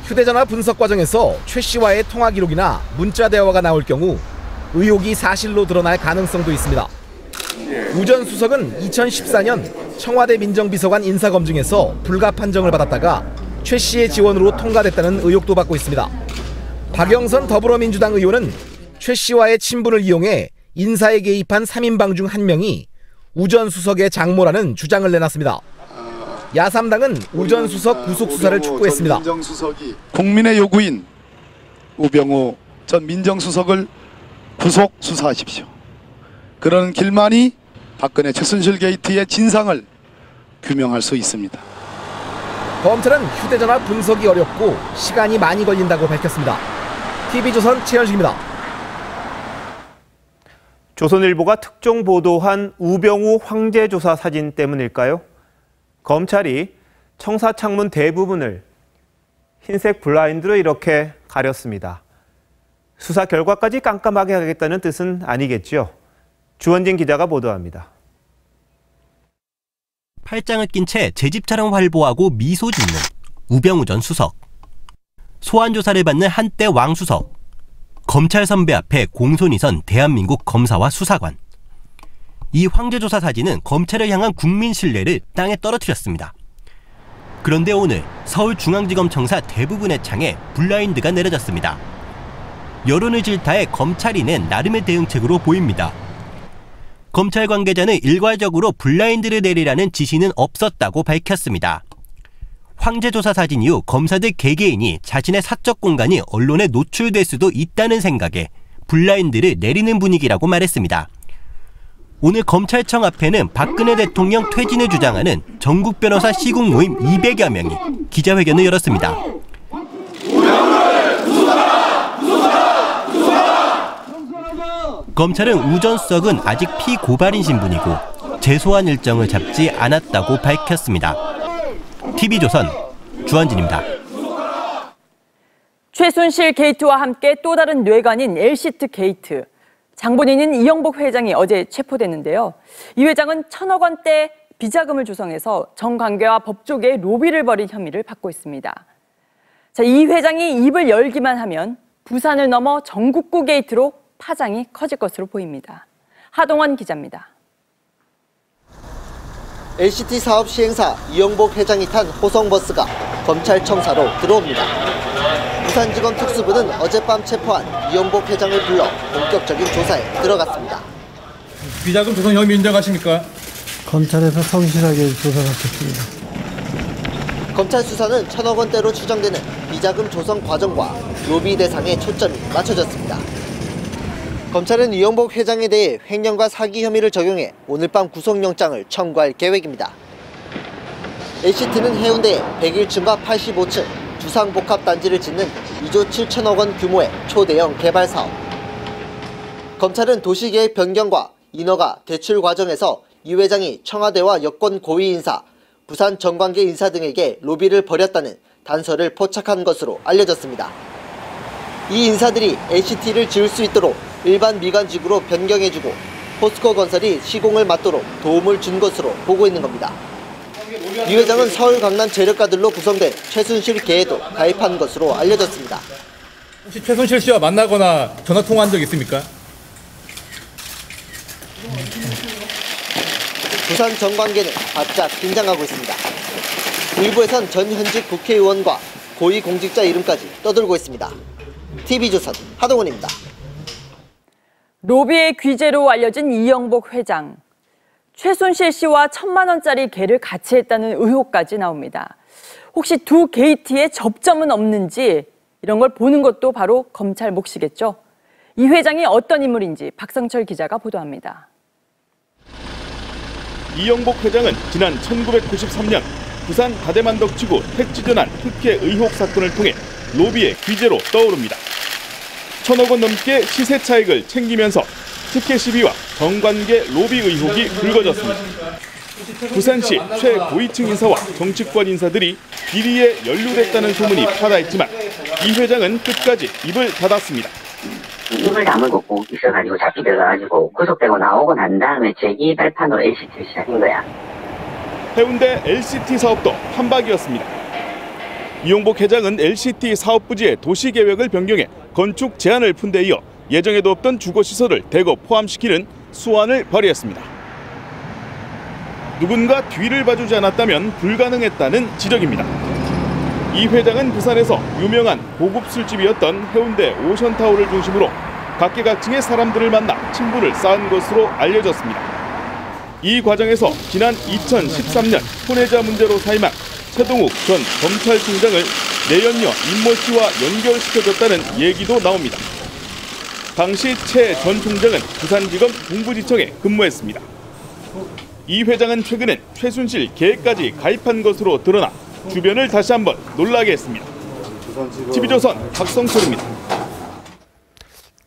휴대전화 분석 과정에서 최 씨와의 통화 기록이나 문자 대화가 나올 경우 의혹이 사실로 드러날 가능성도 있습니다. 우 전 수석은 2014년 청와대 민정비서관 인사검증에서 불가 판정을 받았다가 최 씨의 지원으로 통과됐다는 의혹도 받고 있습니다. 박영선 더불어민주당 의원은 최 씨와의 친분을 이용해 인사에 개입한 3인방 중 한 명이 우 전 수석의 장모라는 주장을 내놨습니다. 야3당은 우 전 수석 구속 수사를 촉구했습니다. 국민의 요구인 우병우 전 민정수석을 구속 수사하십시오. 그런 길만이 박근혜 최순실 게이트의 진상을 규명할 수 있습니다. 검찰은 휴대전화 분석이 어렵고 시간이 많이 걸린다고 밝혔습니다. TV조선 최현식입니다. 조선일보가 특종 보도한 우병우 황제조사 사진 때문일까요? 검찰이 청사창문 대부분을 흰색 블라인드로 이렇게 가렸습니다. 수사 결과까지 깜깜하게 하겠다는 뜻은 아니겠죠. 주원진 기자가 보도합니다. 팔짱을 낀 채 제 집처럼 활보하고 미소 짓는 우병우 전 수석. 소환 조사를 받는 한때 왕 수석. 검찰 선배 앞에 공손히 선 대한민국 검사와 수사관. 이 황제조사 사진은 검찰을 향한 국민 신뢰를 땅에 떨어뜨렸습니다. 그런데 오늘 서울중앙지검 청사 대부분의 창에 블라인드가 내려졌습니다. 여론을 질타해 검찰이 낸 나름의 대응책으로 보입니다. 검찰 관계자는 일괄적으로 블라인드를 내리라는 지시는 없었다고 밝혔습니다. 황제조사 사진 이후 검사들 개개인이 자신의 사적 공간이 언론에 노출될 수도 있다는 생각에 블라인드를 내리는 분위기라고 말했습니다. 오늘 검찰청 앞에는 박근혜 대통령 퇴진을 주장하는 전국 변호사 시국 모임 200여 명이 기자회견을 열었습니다. 검찰은 우 전 수석은 아직 피고발인 신분이고 재소환 일정을 잡지 않았다고 밝혔습니다. TV조선 주한진입니다. 최순실 게이트와 함께 또 다른 뇌관인 LCT 게이트. 장본인인 이영복 회장이 어제 체포됐는데요. 이 회장은 1,000억 원대 비자금을 조성해서 정 관계와 법조계에 로비를 벌인 혐의를 받고 있습니다. 자, 이 회장이 입을 열기만 하면 부산을 넘어 전국구 게이트로 파장이 커질 것으로 보입니다. 하동원 기자입니다. LCT 사업 시행사 이영복 회장이 탄 호성버스가 검찰청사로 들어옵니다. 부산지검 특수부는 어젯밤 체포한 이영복 회장을 불러 본격적인 조사에 들어갔습니다. 비자금 조성 혐의 인정하십니까? 검찰에서 성실하게 조사받겠습니다. 검찰 수사는 1,000억 원대로 추정되는 비자금 조성 과정과 로비 대상에 초점이 맞춰졌습니다. 검찰은 이영복 회장에 대해 횡령과 사기 혐의를 적용해 오늘 밤 구속영장을 청구할 계획입니다. LCT는 해운대에 101층과 85층 주상복합단지를 짓는 2조 7천억 원 규모의 초대형 개발 사업. 검찰은 도시계획 변경과 인허가, 대출 과정에서 이 회장이 청와대와 여권 고위 인사, 부산 정관계 인사 등에게 로비를 벌였다는 단서를 포착한 것으로 알려졌습니다. 이 인사들이 LCT를 지을 수 있도록 일반 미관직으로 변경해주고 포스코 건설이 시공을 맡도록 도움을 준 것으로 보고 있는 겁니다. 이 회장은 서울 강남 재력가들로 구성된 최순실 계에도 가입한 것으로 알려졌습니다. 혹시 최순실 씨와 만나거나 전화 통화한 적 있습니까? 부산 정관계는 바짝 긴장하고 있습니다. 일부에선 전 현직 국회의원과 고위공직자 이름까지 떠들고 있습니다. TV조선 하동훈입니다. 로비의 귀재로 알려진 이영복 회장. 최순실 씨와 1,000만 원짜리 개를 같이 했다는 의혹까지 나옵니다. 혹시 두 게이트에 접점은 없는지 이런 걸 보는 것도 바로 검찰 몫이겠죠. 이 회장이 어떤 인물인지 박성철 기자가 보도합니다. 이영복 회장은 지난 1993년 부산 다대만덕지구 택지전환 특혜 의혹 사건을 통해 로비의 귀재로 떠오릅니다. 1,000억 원 넘게 시세 차익을 챙기면서 특혜 시비와 정관계 로비 의혹이 불거졌습니다. 부산시 최고위층 인사와 정치권 인사들이 비리에 연루됐다는 소문이 파다했지만 이 회장은 끝까지 입을 닫았습니다. 입을 다물고 꼭 있어가지고 잡히 들어가가지고 구속되고 나오고 난 다음에 재기 발판으로 LCT를 시작한 거야. 해운대 LCT 사업도 판박이었습니다. 이영복 회장은 LCT 사업 부지의 도시계획을 변경해 건축 제한을 푼 데 이어 예정에도 없던 주거시설을 대거 포함시키는 수완을 발휘했습니다. 누군가 뒤를 봐주지 않았다면 불가능했다는 지적입니다. 이 회장은 부산에서 유명한 고급 술집이었던 해운대 오션타워를 중심으로 각계각층의 사람들을 만나 친분을 쌓은 것으로 알려졌습니다. 이 과정에서 지난 2013년 손해자 문제로 사임한 최동욱 전 검찰총장을 내연녀 임모 씨와 연결시켜줬다는 얘기도 나옵니다. 당시 최 전 총장은 부산지검 동부지청에 근무했습니다. 이 회장은 최근엔 최순실 계획까지 가입한 것으로 드러나 주변을 다시 한번 놀라게 했습니다. TV조선 박성철입니다.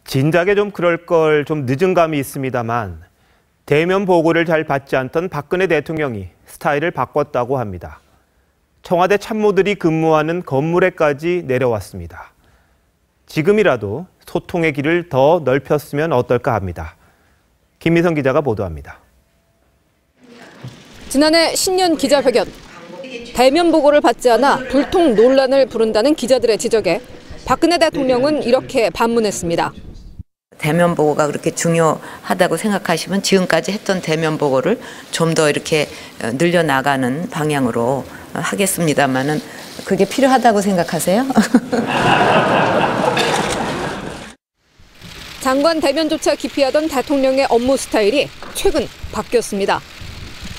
진작에 좀 그럴 걸 좀 늦은 감이 있습니다만 대면 보고를 잘 받지 않던 박근혜 대통령이 스타일을 바꿨다고 합니다. 청와대 참모들이 근무하는 건물에까지 내려왔습니다. 지금이라도 소통의 길을 더 넓혔으면 어떨까 합니다. 김미성 기자가 보도합니다. 지난해 신년 기자회견. 대면 보고를 받지 않아 불통 논란을 부른다는 기자들의 지적에 박근혜 대통령은 이렇게 반문했습니다. 대면 보고가 그렇게 중요하다고 생각하시면 지금까지 했던 대면 보고를 좀 더 이렇게 늘려나가는 방향으로 하겠습니다만은 그게 필요하다고 생각하세요? 장관 대면조차 기피하던 대통령의 업무 스타일이 최근 바뀌었습니다.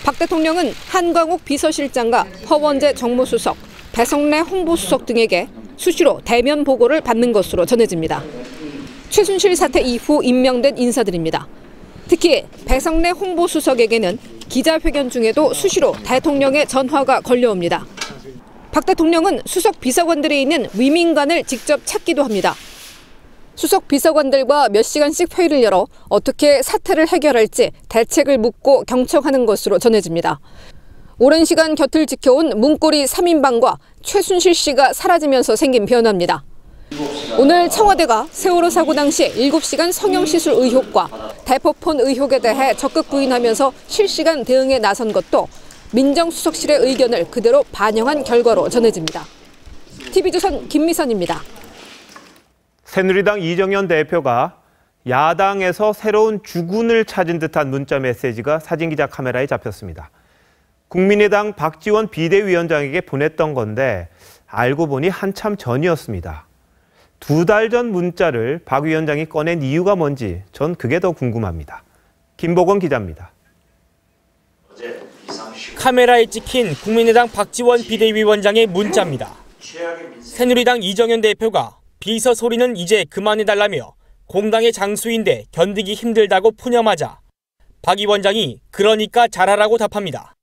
박 대통령은 한광욱 비서실장과 허원재 정무수석, 배성래 홍보수석 등에게 수시로 대면 보고를 받는 것으로 전해집니다. 최순실 사태 이후 임명된 인사들입니다. 특히 배성래 홍보수석에게는 기자회견 중에도 수시로 대통령의 전화가 걸려옵니다. 박 대통령은 수석 비서관들이 있는 위민관을 직접 찾기도 합니다. 수석 비서관들과 몇 시간씩 회의를 열어 어떻게 사태를 해결할지 대책을 묻고 경청하는 것으로 전해집니다. 오랜 시간 곁을 지켜온 문고리 3인방과 최순실 씨가 사라지면서 생긴 변화입니다. 오늘 청와대가 세월호 사고 당시 7시간 성형시술 의혹과 대포폰 의혹에 대해 적극 부인하면서 실시간 대응에 나선 것도 민정수석실의 의견을 그대로 반영한 결과로 전해집니다. TV조선 김미선입니다. 새누리당 이정현 대표가 야당에서 새로운 주군을 찾은 듯한 문자 메시지가 사진기자 카메라에 잡혔습니다. 국민의당 박지원 비대위원장에게 보냈던 건데 알고 보니 한참 전이었습니다. 2달 전 문자를 박 위원장이 꺼낸 이유가 뭔지 전 그게 더 궁금합니다. 김보건 기자입니다. 카메라에 찍힌 국민의당 박지원 비대위원장의 문자입니다. 새누리당 이정현 대표가 비서 소리는 이제 그만해달라며 공당의 장수인데 견디기 힘들다고 푸념하자 박 위원장이 그러니까 잘하라고 답합니다.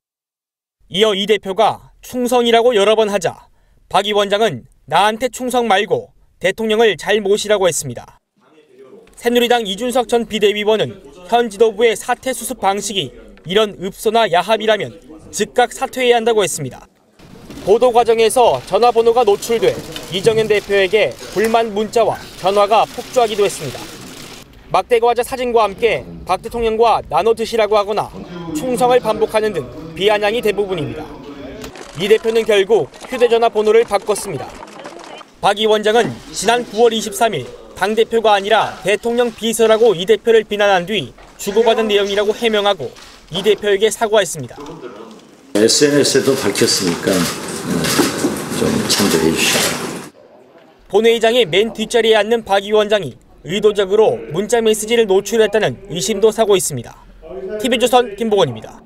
이어 이 대표가 충성이라고 여러 번 하자 박 위원장은 나한테 충성 말고 대통령을 잘 모시라고 했습니다. 새누리당 이준석 전 비대위원은 현 지도부의 사퇴 수습 방식이 이런 읍소나 야합이라면 즉각 사퇴해야 한다고 했습니다. 보도 과정에서 전화번호가 노출돼 이정현 대표에게 불만 문자와 전화가 폭주하기도 했습니다. 막대 과자 사진과 함께 박 대통령과 나눠 드시라고 하거나 충성을 반복하는 등 비아냥이 대부분입니다. 이 대표는 결국 휴대전화 번호를 바꿨습니다. 박 이 원장은 지난 9월 23일 당대표가 아니라 대통령 비서라고 이 대표를 비난한 뒤 주고받은 내용이라고 해명하고 이 대표에게 사과했습니다. SNS에도 밝혔으니까 좀 참조해 주시죠. 본회의장의 맨 뒷자리에 앉는 박 이 원장이 의도적으로 문자 메시지를 노출했다는 의심도 사고 있습니다. TV조선 김보건입니다.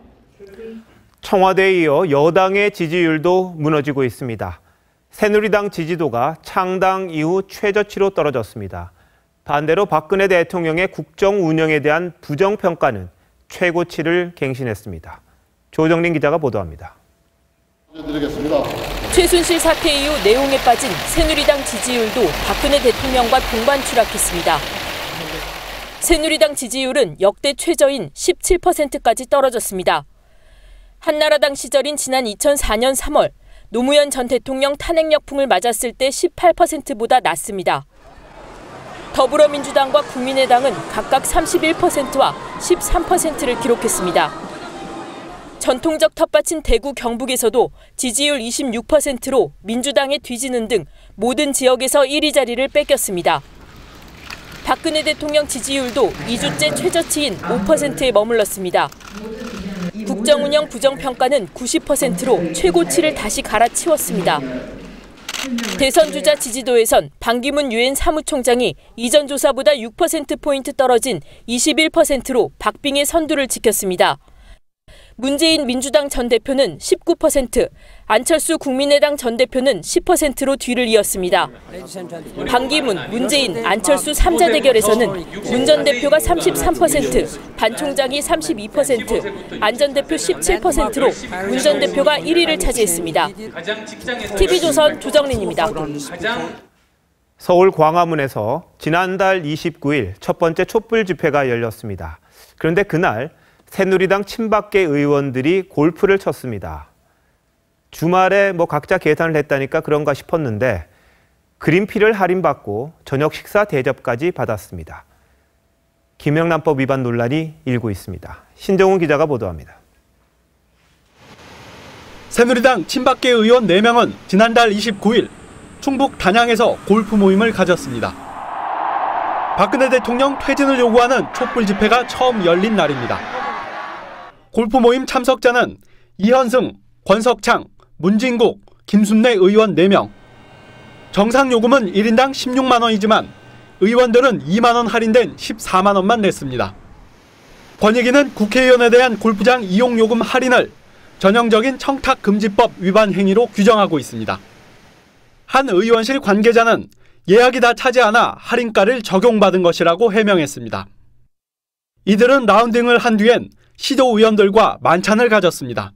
청와대에 이어 여당의 지지율도 무너지고 있습니다. 새누리당 지지도가 창당 이후 최저치로 떨어졌습니다. 반대로 박근혜 대통령의 국정 운영에 대한 부정평가는 최고치를 갱신했습니다. 조정린 기자가 보도합니다. 최순실 사태 이후 내용에 빠진 새누리당 지지율도 박근혜 대통령과 동반 추락했습니다. 새누리당 지지율은 역대 최저인 17%까지 떨어졌습니다. 한나라당 시절인 지난 2004년 3월 노무현 전 대통령 탄핵 역풍을 맞았을 때 18%보다 낮습니다. 더불어민주당과 국민의당은 각각 31%와 13%를 기록했습니다. 전통적 텃밭인 대구 경북에서도 지지율 26%로 민주당에 뒤지는 등 모든 지역에서 1위 자리를 뺏겼습니다. 박근혜 대통령 지지율도 2주째 최저치인 5%에 머물렀습니다. 국정운영 부정평가는 90%로 최고치를 다시 갈아치웠습니다. 대선 주자 지지도에선 반기문 유엔 사무총장이 이전 조사보다 6%포인트 떨어진 21%로 박빙의 선두를 지켰습니다. 문재인 민주당 전 대표는 19%, 안철수 국민의당 전 대표는 10%로 뒤를 이었습니다. 반기문, 문재인, 안철수 3자 대결에서는 문 전 대표가 33%, 반 총장이 32%, 안 전 대표 17%로 문 전 대표가 1위를 차지했습니다. TV조선 조정린입니다. 서울 광화문에서 지난달 29일 첫 번째 촛불 집회가 열렸습니다. 그런데 그날 새누리당 친박계 의원들이 골프를 쳤습니다. 주말에 각자 계산을 했다니까 그런가 싶었는데 그린피를 할인받고 저녁 식사 대접까지 받았습니다. 김영란법 위반 논란이 일고 있습니다. 신정훈 기자가 보도합니다. 새누리당 친박계 의원 4명은 지난달 29일 충북 단양에서 골프 모임을 가졌습니다. 박근혜 대통령 퇴진을 요구하는 촛불 집회가 처음 열린 날입니다. 골프 모임 참석자는 이현승, 권석창, 문진국, 김순례 의원 4명. 정상 요금은 1인당 16만 원이지만 의원들은 2만 원 할인된 14만 원만 냈습니다. 권익위는 국회의원에 대한 골프장 이용 요금 할인을 전형적인 청탁금지법 위반 행위로 규정하고 있습니다. 한 의원실 관계자는 예약이 다 차지 않아 할인가를 적용받은 것이라고 해명했습니다. 이들은 라운딩을 한 뒤엔 시도 의원들과 만찬을 가졌습니다.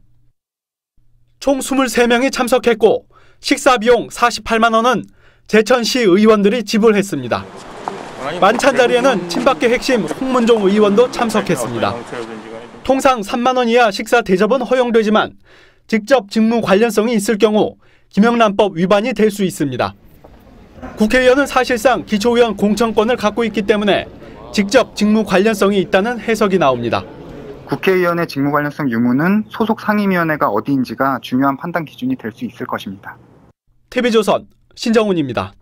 총 23명이 참석했고 식사 비용 48만 원은 제천시 의원들이 지불했습니다. 만찬 자리에는 친박계 핵심 홍문종 의원도 참석했습니다. 통상 3만 원 이하 식사 대접은 허용되지만 직접 직무 관련성이 있을 경우 김영란법 위반이 될 수 있습니다. 국회의원은 사실상 기초의원 공천권을 갖고 있기 때문에 직접 직무 관련성이 있다는 해석이 나옵니다. 국회의원의 직무 관련성 유무는 소속 상임위원회가 어디인지가 중요한 판단 기준이 될 수 있을 것입니다. TV조선 신정훈입니다.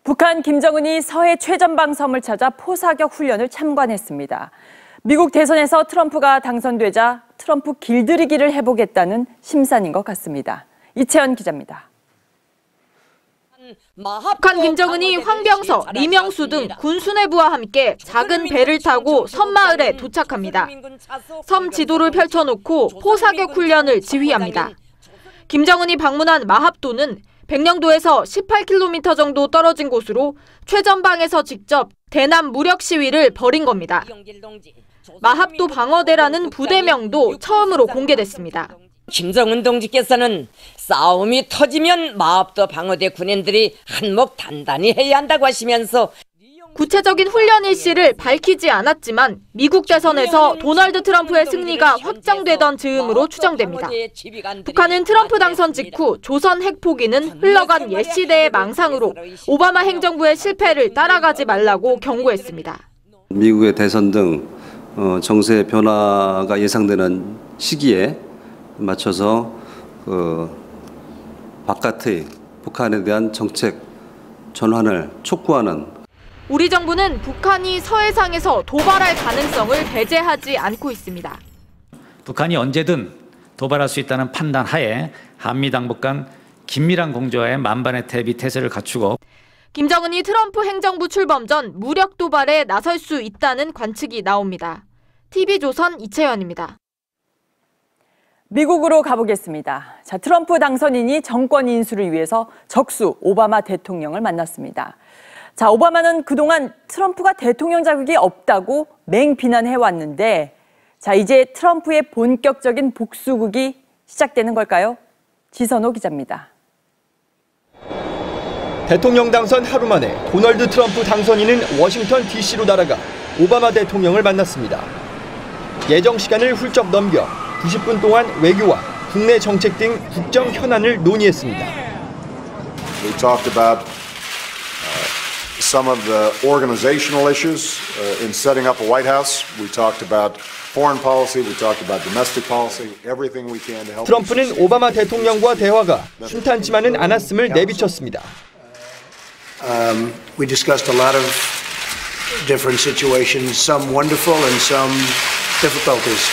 북한 김정은이 서해 최전방 섬을 찾아 포사격 훈련을 참관했습니다. 미국 대선에서 트럼프가 당선되자 트럼프 길들이기를 해보겠다는 심산인 것 같습니다. 이채연 기자입니다. 북한 김정은이 황병서, 리명수 등 군 수뇌부와 함께 작은 배를 타고 섬마을에 도착합니다. 섬 지도를 펼쳐놓고 포사격 훈련을 지휘합니다. 김정은이 방문한 마합도는 백령도에서 18km 정도 떨어진 곳으로 최전방에서 직접 대남 무력 시위를 벌인 겁니다. 마합도 방어대라는 부대명도 처음으로 공개됐습니다. 김정은 동지께서는 싸움이 터지면 마합도 방어대 군인들이 한몫 단단히 해야 한다고 하시면서 구체적인 훈련 일시를 밝히지 않았지만 미국 대선에서 도널드 트럼프의 승리가 확정되던 즈음으로 추정됩니다. 북한은 트럼프 당선 직후 조선 핵포기는 흘러간 옛 시대의 망상으로 오바마 행정부의 실패를 따라가지 말라고 경고했습니다. 미국의 대선 등 정세 변화가 예상되는 시기에 맞춰서 바깥의 북한에 대한 정책 전환을 촉구하는 우리 정부는 북한이 서해상에서 도발할 가능성을 배제하지 않고 있습니다. 북한이 언제든 도발할 수 있다는 판단 하에 한미당국 간 긴밀한 공조에 만반의 대비 태세를 갖추고 김정은이 트럼프 행정부 출범 전 무력 도발에 나설 수 있다는 관측이 나옵니다. TV조선 이채연입니다. 미국으로 가보겠습니다. 자, 트럼프 당선인이 정권 인수를 위해서 적수 오바마 대통령을 만났습니다. 자, 오바마는 그동안 트럼프가 대통령 자격이 없다고 맹비난해왔는데 자, 이제 트럼프의 본격적인 복수극이 시작되는 걸까요? 지선호 기자입니다. 대통령 당선 하루 만에 도널드 트럼프 당선인은 워싱턴 DC로 날아가 오바마 대통령을 만났습니다. 예정 시간을 훌쩍 넘겨 90분 동안 외교와 국내 정책 등 국정 현안을 논의했습니다. We talked about some of the organizational issues in setting up a White House. We talked about foreign policy. We talked about domestic policy. Everything we can to help. 트럼프는 오바마 대통령과 대화가 순탄치만은 않았음을 내비쳤습니다. We discussed a lot of different situations, some wonderful and some difficulties.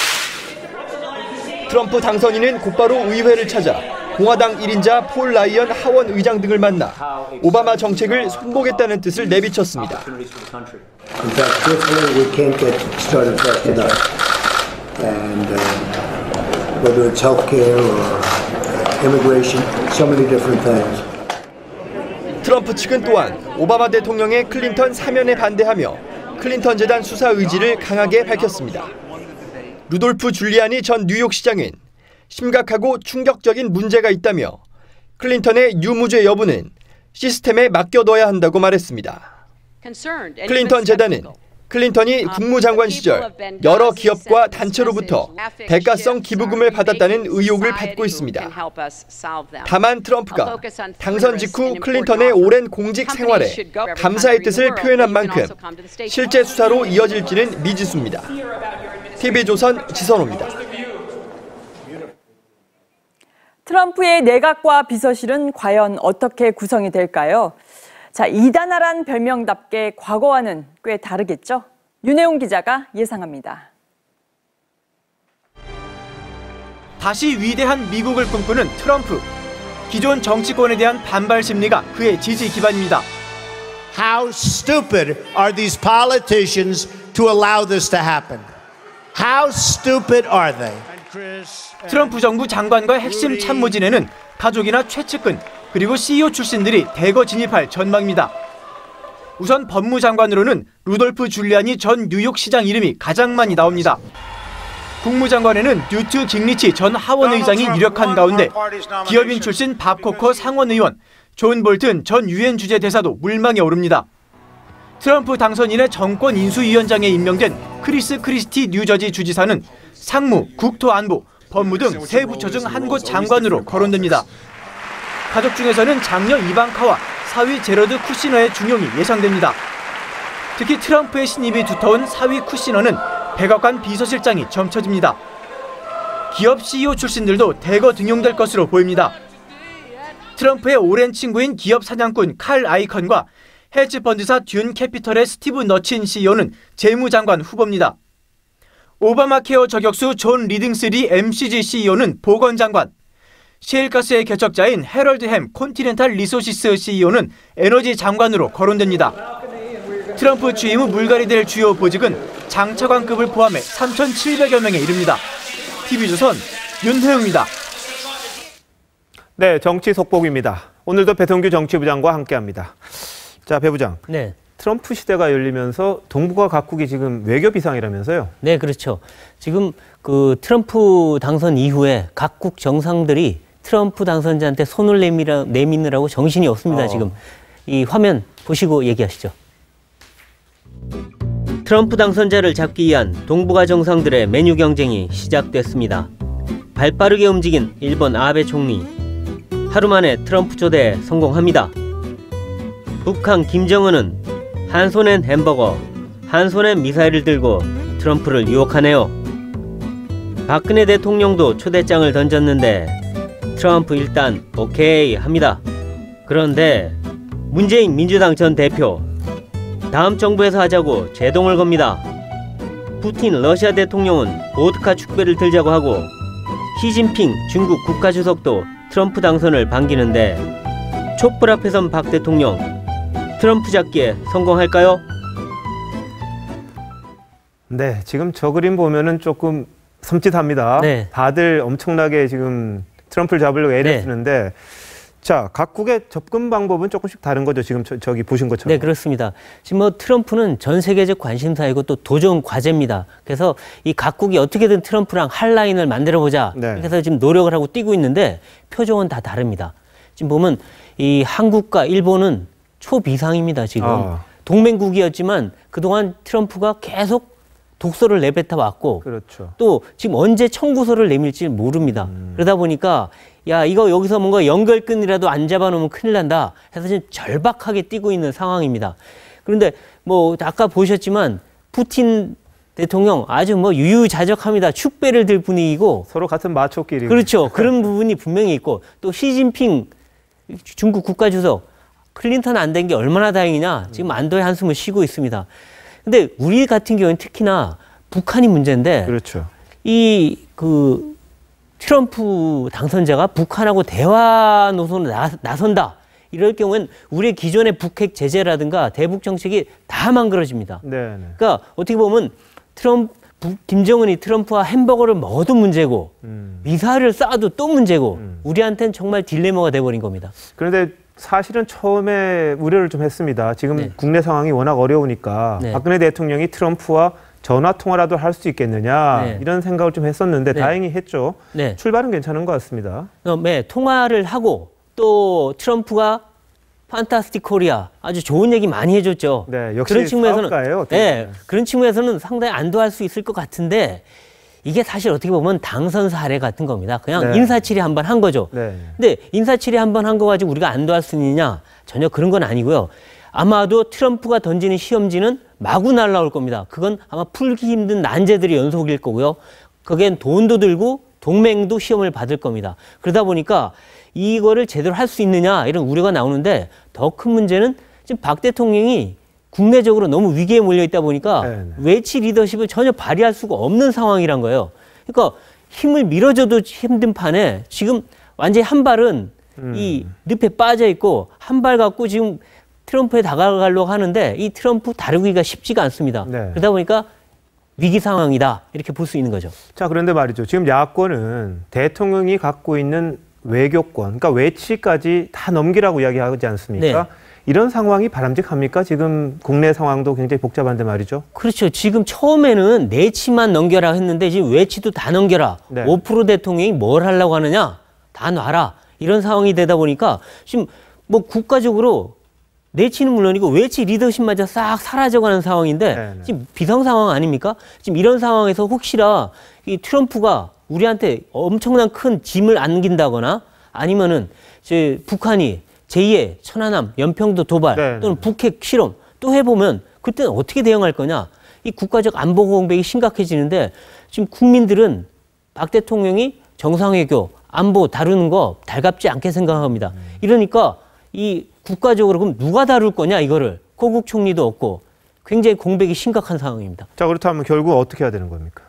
트럼프 당선인은 곧바로 의회를 찾아 공화당 1인자 폴 라이언 하원 의장 등을 만나 오바마 정책을 손보겠다는 뜻을 내비쳤습니다. In fact, truthfully, we can't get started fast enough. And whether it's healthcare or immigration, so many different things. 트럼프 측은 또한 오바마 대통령의 클린턴 사면에 반대하며 클린턴 재단 수사 의지를 강하게 밝혔습니다. 루돌프 줄리아니 전 뉴욕시장은 심각하고 충격적인 문제가 있다며 클린턴의 유무죄 여부는 시스템에 맡겨둬야 한다고 말했습니다. 클린턴 재단은 클린턴이 국무장관 시절 여러 기업과 단체로부터 대가성 기부금을 받았다는 의혹을 받고 있습니다. 다만 트럼프가 당선 직후 클린턴의 오랜 공직 생활에 감사의 뜻을 표현한 만큼 실제 수사로 이어질지는 미지수입니다. TV조선 지선호입니다. 트럼프의 내각과 비서실은 과연 어떻게 구성이 될까요? 자, 이단아란 별명답게 과거와는 꽤 다르겠죠? 윤혜웅 기자가 예상합니다. 다시 위대한 미국을 꿈꾸는 트럼프. 기존 정치권에 대한 반발 심리가 그의 지지 기반입니다. How stupid are these politicians to allow this to happen? How stupid are they? 트럼프 정부 장관과 핵심 참모진에는 가족이나 최측근 그리고 CEO 출신들이 대거 진입할 전망입니다. 우선 법무장관으로는 루돌프 줄리아니 전 뉴욕시장 이름이 가장 많이 나옵니다. 국무장관에는 뉴트 깅리치 전 하원 의장이 유력한 가운데 기업인 출신 밥 코커 상원 의원, 존 볼튼 전 유엔 주재 대사도 물망에 오릅니다. 트럼프 당선인의 정권 인수위원장에 임명된 크리스 크리스티 뉴저지 주지사는 상무, 국토안보, 법무 등 세 부처 중 한 곳 장관으로 거론됩니다. 가족 중에서는 장녀 이방카와 사위 제러드 쿠시너의 중용이 예상됩니다. 특히 트럼프의 신입이 두터운 사위 쿠시너는 백악관 비서실장이 점쳐집니다. 기업 CEO 출신들도 대거 등용될 것으로 보입니다. 트럼프의 오랜 친구인 기업 사냥꾼 칼 아이컨과 헤지펀드사 듄 캐피털의 스티브 너친 CEO는 재무장관 후보입니다. 오바마 케어 저격수 존 리딩스리 MCG CEO는 보건장관, 셰일가스의 개척자인 해럴드 햄 콘티넨탈 리소시스 CEO는 에너지 장관으로 거론됩니다. 트럼프 취임 후 물갈이 될 주요 보직은 장차관급을 포함해 3,700여 명에 이릅니다. TV조선 윤태웅입니다. 네, 정치 속보입니다. 오늘도 배성규 정치부장과 함께합니다. 자, 배 부장. 네. 트럼프 시대가 열리면서 동북아 각국이 지금 외교 비상이라면서요? 네, 그렇죠. 지금 그 트럼프 당선 이후에 각국 정상들이 트럼프 당선자한테 손을 내미느라고 정신이 없습니다. 지금 이 화면 보시고 얘기하시죠. 트럼프 당선자를 잡기 위한 동북아 정상들의 메뉴 경쟁이 시작됐습니다. 발빠르게 움직인 일본 아베 총리. 하루 만에 트럼프 초대에 성공합니다. 북한 김정은은 한 손엔 햄버거, 한 손엔 미사일을 들고 트럼프를 유혹하네요. 박근혜 대통령도 초대장을 던졌는데 트럼프 일단 오케이 합니다. 그런데 문재인 민주당 전 대표 다음 정부에서 하자고 제동을 겁니다. 푸틴 러시아 대통령은 보드카 축배를 들자고 하고 시진핑 중국 국가주석도 트럼프 당선을 반기는데 촛불 앞에 선 박 대통령 트럼프 잡기에 성공할까요? 네, 지금 저 그림 보면은 조금 섬찟합니다. 네. 다들 엄청나게 지금 트럼프를 잡으려고 애를 쓰는데 자, 각국의 접근 방법은 조금씩 다른 거죠. 지금 저기 보신 것처럼. 네, 그렇습니다. 지금 뭐 트럼프는 전 세계적 관심사이고 또 도전 과제입니다. 그래서 이 각국이 어떻게든 트럼프랑 할 라인을 만들어 보자. 그래서 지금 노력을 하고 뛰고 있는데 표정은 다 다릅니다. 지금 보면 이 한국과 일본은 초비상입니다. 지금 동맹국이었지만 그동안 트럼프가 계속 독소를 내뱉어 왔고 그렇죠. 또 지금 언제 청구서를 내밀지 모릅니다. 그러다 보니까 야, 이거 여기서 뭔가 연결끈이라도 안 잡아놓으면 큰일 난다 해서 지금 절박하게 뛰고 있는 상황입니다. 그런데 뭐 아까 보셨지만 푸틴 대통령 아주 뭐 유유자적합니다. 축배를 들 분위기고 서로 같은 마초끼리. 그렇죠. 그런 부분이 분명히 있고 또 시진핑 중국 국가주석 클린턴 안 된 게 얼마나 다행이냐. 지금 안도의 한숨을 쉬고 있습니다. 근데 우리 같은 경우는 특히나 북한이 문제인데 그렇죠. 이 트럼프 당선자가 북한하고 대화 노선으로 나선다. 이럴 경우엔 우리의 기존의 북핵 제재라든가 대북 정책이 다 망가져집니다. 네. 그러니까 어떻게 보면 김정은이 트럼프와 햄버거를 먹어도 문제고 미사일을 쏴도 또 문제고 우리한테는 정말 딜레마가 돼버린 겁니다. 그런데 사실은 처음에 우려를 좀 했습니다. 지금 국내 상황이 워낙 어려우니까 박근혜 대통령이 트럼프와 전화 통화라도 할 수 있겠느냐 이런 생각을 좀 했었는데 다행히 했죠. 출발은 괜찮은 것 같습니다. 네, 통화를 하고 또 트럼프가 판타스틱 코리아 아주 좋은 얘기 많이 해줬죠. 네, 역시 그런 측면에서는 사업가예요, 그런 측면에서는 상당히 안도할 수 있을 것 같은데 이게 사실 어떻게 보면 당선 사례 같은 겁니다. 그냥 인사치레 한번 한 거죠. 근데 인사치레 한번 한 거 가지고 우리가 안도할 수 있느냐? 전혀 그런 건 아니고요. 아마도 트럼프가 던지는 시험지는 마구 날라올 겁니다. 그건 아마 풀기 힘든 난제들이 연속일 거고요. 거기엔 돈도 들고 동맹도 시험을 받을 겁니다. 그러다 보니까 이거를 제대로 할 수 있느냐 이런 우려가 나오는데 더 큰 문제는 지금 박 대통령이 국내적으로 너무 위기에 몰려 있다 보니까 외치 리더십을 전혀 발휘할 수가 없는 상황이란 거예요. 그러니까 힘을 밀어줘도 힘든 판에 지금 완전히 한 발은 이 늪에 빠져 있고 한 발 갖고 지금 트럼프에 다가가려고 하는데 이 트럼프 다루기가 쉽지가 않습니다. 그러다 보니까 위기 상황이다 이렇게 볼 수 있는 거죠. 자, 그런데 말이죠. 지금 야권은 대통령이 갖고 있는 외교권, 그러니까 외치까지 다 넘기라고 이야기하지 않습니까? 이런 상황이 바람직합니까? 지금 국내 상황도 굉장히 복잡한데 말이죠. 그렇죠. 지금 처음에는 내치만 넘겨라 했는데 지금 외치도 다 넘겨라. 5% 대통령이 뭘 하려고 하느냐? 다 놔라. 이런 상황이 되다 보니까 지금 뭐 국가적으로 내치는 물론이고 외치 리더십마저 싹 사라져가는 상황인데 지금 비상 상황 아닙니까? 지금 이런 상황에서 혹시나 이 트럼프가 우리한테 엄청난 큰 짐을 안긴다거나 아니면은 이제 북한이 제2의 천안함, 연평도 도발 또는 북핵 실험 또 해보면 그때는 어떻게 대응할 거냐? 이 국가적 안보 공백이 심각해지는데 지금 국민들은 박 대통령이 정상외교, 안보 다루는 거 달갑지 않게 생각합니다. 이러니까 이 국가적으로 그럼 누가 다룰 거냐 이거를 고국 총리도 없고 굉장히 공백이 심각한 상황입니다. 자, 그렇다면 결국 어떻게 해야 되는 겁니까?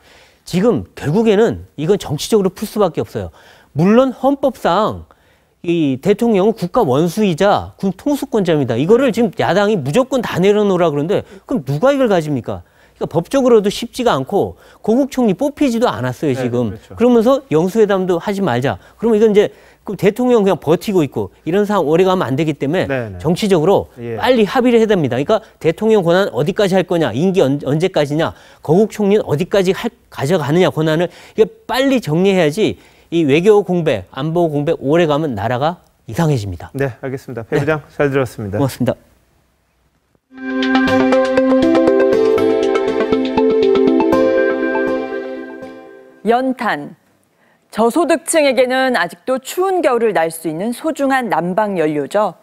지금 결국에는 이건 정치적으로 풀 수밖에 없어요. 물론 헌법상 이 대통령은 국가 원수이자 군 통수권자입니다. 이거를 지금 야당이 무조건 다 내려놓으라 그러는데 그럼 누가 이걸 가집니까? 그러니까 법적으로도 쉽지가 않고 고국 총리 뽑히지도 않았어요, 지금. 그렇죠. 그러면서 영수회담도 하지 말자. 그러면 이건 이제 대통령 그냥 버티고 있고 이런 상황 오래 가면 안 되기 때문에 정치적으로 빨리 합의를 해야 됩니다. 그러니까 대통령 권한 어디까지 할 거냐, 임기 언제까지냐, 거국 총리는 어디까지 가져가느냐 권한을 이게 빨리 정리해야지 이 외교 공백, 안보 공백 오래 가면 나라가 이상해집니다. 네, 알겠습니다. 배 부장 잘 들었습니다. 고맙습니다. 연탄. 저소득층에게는 아직도 추운 겨울을 날 수 있는 소중한 난방 연료죠.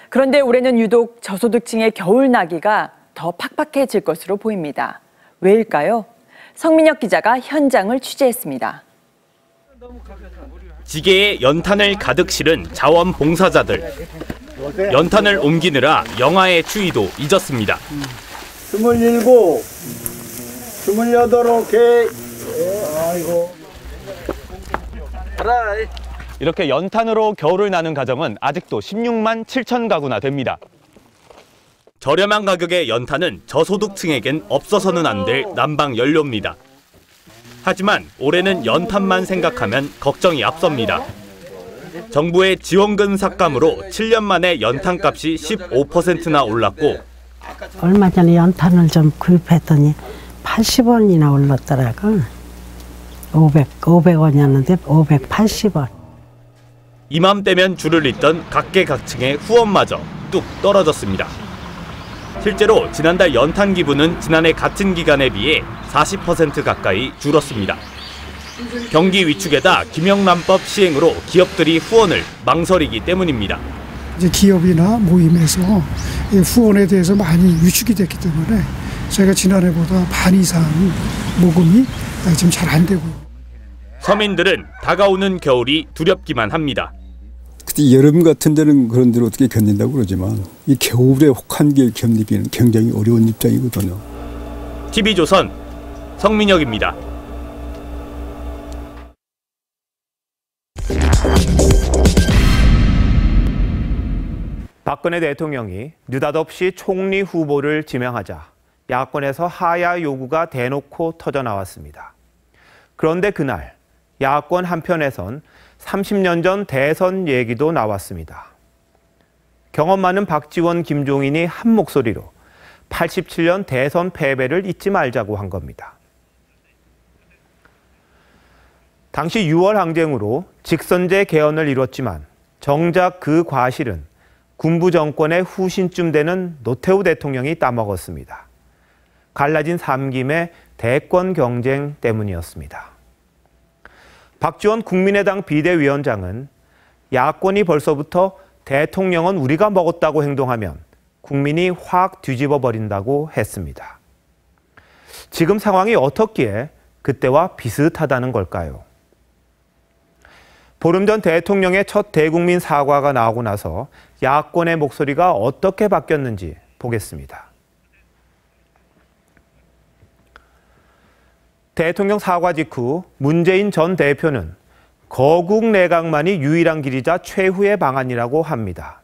그런데 올해는 유독 저소득층의 겨울 나기가 더 팍팍해질 것으로 보입니다. 왜일까요? 성민혁 기자가 현장을 취재했습니다. 지게에 연탄을 가득 실은 자원봉사자들. 연탄을 옮기느라 영하의 추위도 잊었습니다. 27, 28, 오케이. 아이고. 이렇게 연탄으로 겨울을 나는 가정은 아직도 16만 7천 가구나 됩니다. 저렴한 가격의 연탄은 저소득층에겐 없어서는 안 될 난방 연료입니다. 하지만 올해는 연탄만 생각하면 걱정이 앞섭니다. 정부의 지원금 삭감으로 7년 만에 연탄값이 15%나 올랐고 얼마 전에 연탄을 좀 구입했더니 80원이나 올랐더라고. 500원이었는데 580원. 이맘때면 줄을 잇던 각계각층의 후원마저 뚝 떨어졌습니다. 실제로 지난달 연탄 기부는 지난해 같은 기간에 비해 40% 가까이 줄었습니다. 경기 위축에다 김영란법 시행으로 기업들이 후원을 망설이기 때문입니다. 이제 기업이나 모임에서 후원에 대해서 많이 위축이 됐기 때문에 저희가 지난해보다 반 이상 모금이 지금 잘 안 되고. 서민들은 다가오는 겨울이 두렵기만 합니다. 그때 여름 같은 데는 그런 데를 어떻게 견딘다고 그러지만 이 겨울에 혹한 게 견디기는 굉장히 어려운 입장이거든요. TV조선 성민혁입니다. 박근혜 대통령이 느닷없이 총리 후보를 지명하자 야권에서 하야 요구가 대놓고 터져나왔습니다. 그런데 그날 야권 한편에선 30년 전 대선 얘기도 나왔습니다. 경험 많은 박지원, 김종인이 한 목소리로 87년 대선 패배를 잊지 말자고 한 겁니다. 당시 6월 항쟁으로 직선제 개헌을 이뤘지만 정작 그 과실은 군부 정권의 후신쯤 되는 노태우 대통령이 따먹었습니다. 갈라진 삼김의 대권 경쟁 때문이었습니다. 박지원 국민의당 비대위원장은 야권이 벌써부터 대통령은 우리가 먹었다고 행동하면 국민이 확 뒤집어 버린다고 했습니다. 지금 상황이 어떻기에 그때와 비슷하다는 걸까요? 보름 전 대통령의 첫 대국민 사과가 나오고 나서 야권의 목소리가 어떻게 바뀌었는지 보겠습니다. 대통령 사과 직후 문재인 전 대표는 거국 내각만이 유일한 길이자 최후의 방안이라고 합니다.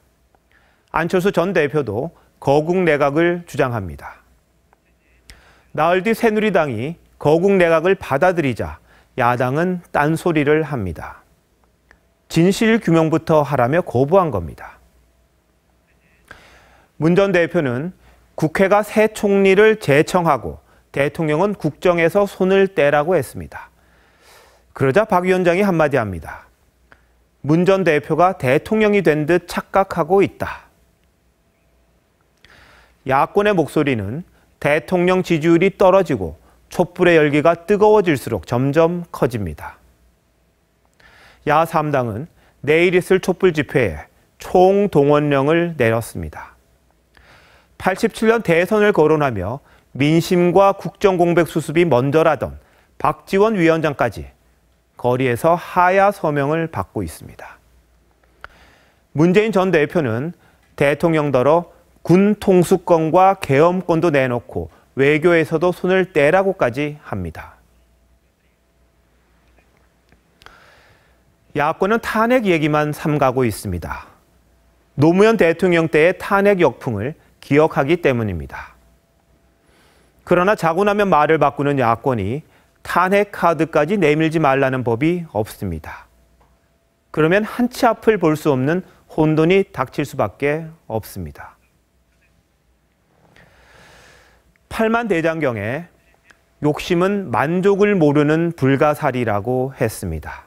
안철수 전 대표도 거국 내각을 주장합니다. 나흘 뒤 새누리당이 거국 내각을 받아들이자 야당은 딴소리를 합니다. 진실 규명부터 하라며 거부한 겁니다. 문 전 대표는 국회가 새 총리를 제청하고 대통령은 국정에서 손을 떼라고 했습니다. 그러자 박 위원장이 한마디 합니다. 문 전 대표가 대통령이 된 듯 착각하고 있다. 야권의 목소리는 대통령 지지율이 떨어지고 촛불의 열기가 뜨거워질수록 점점 커집니다. 야 3당은 내일 있을 촛불 집회에 총동원령을 내렸습니다. 87년 대선을 거론하며 민심과 국정공백 수습이 먼저라던 박지원 위원장까지 거리에서 하야 서명을 받고 있습니다. 문재인 전 대표는 대통령더러 군 통수권과 계엄권도 내놓고 외교에서도 손을 떼라고까지 합니다. 야권은 탄핵 얘기만 삼가고 있습니다. 노무현 대통령 때의 탄핵 역풍을 기억하기 때문입니다. 그러나 자고 나면 말을 바꾸는 야권이 탄핵 카드까지 내밀지 말라는 법이 없습니다. 그러면 한 치 앞을 볼 수 없는 혼돈이 닥칠 수밖에 없습니다. 8만 대장경에 욕심은 만족을 모르는 불가사리라고 했습니다.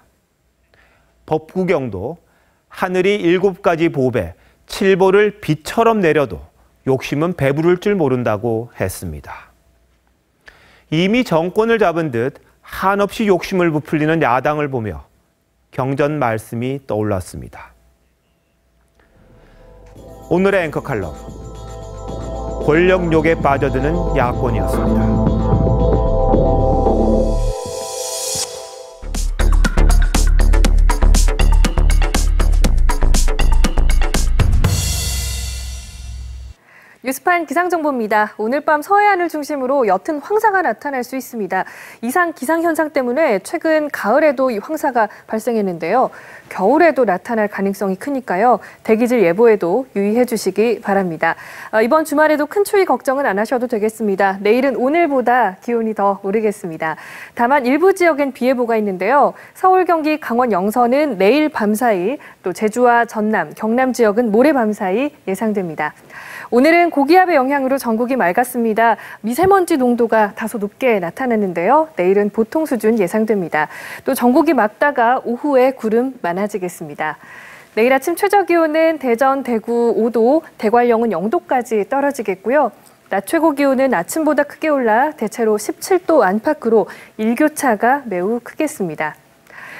법구경도 하늘이 7가지 보배, 7보를 비처럼 내려도 욕심은 배부를 줄 모른다고 했습니다. 이미 정권을 잡은 듯 한없이 욕심을 부풀리는 야당을 보며 경전 말씀이 떠올랐습니다. 오늘의 앵커 칼럼, 권력욕에 빠져드는 야권이었습니다. 뉴스판 기상정보입니다. 오늘 밤 서해안을 중심으로 옅은 황사가 나타날 수 있습니다. 이상 기상현상 때문에 최근 가을에도 이 황사가 발생했는데요. 겨울에도 나타날 가능성이 크니까요. 대기질 예보에도 유의해 주시기 바랍니다. 이번 주말에도 큰 추위 걱정은 안 하셔도 되겠습니다. 내일은 오늘보다 기온이 더 오르겠습니다. 다만 일부 지역엔 비 예보가 있는데요. 서울, 경기, 강원, 영서는 내일 밤 사이, 또 제주와 전남, 경남 지역은 모레 밤 사이 예상됩니다. 오늘은 고기압의 영향으로 전국이 맑았습니다. 미세먼지 농도가 다소 높게 나타났는데요. 내일은 보통 수준 예상됩니다. 또 전국이 맑다가 오후에 구름 많아지겠습니다. 내일 아침 최저 기온은 대전, 대구 5도, 대관령은 0도까지 떨어지겠고요. 낮 최고 기온은 아침보다 크게 올라 대체로 17도 안팎으로 일교차가 매우 크겠습니다.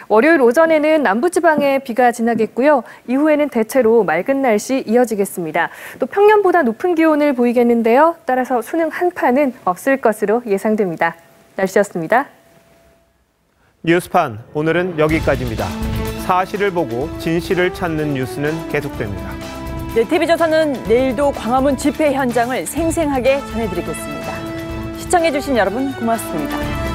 월요일 오전에는 남부지방에 비가 지나겠고요. 이후에는 대체로 맑은 날씨 이어지겠습니다. 또 평년보다 높은 기온을 보이겠는데요. 따라서 수능 한파는 없을 것으로 예상됩니다. 날씨였습니다. 뉴스판 오늘은 여기까지입니다. 사실을 보고 진실을 찾는 뉴스는 계속됩니다. 네, TV조선은 내일도 광화문 집회 현장을 생생하게 전해드리겠습니다. 시청해주신 여러분 고맙습니다.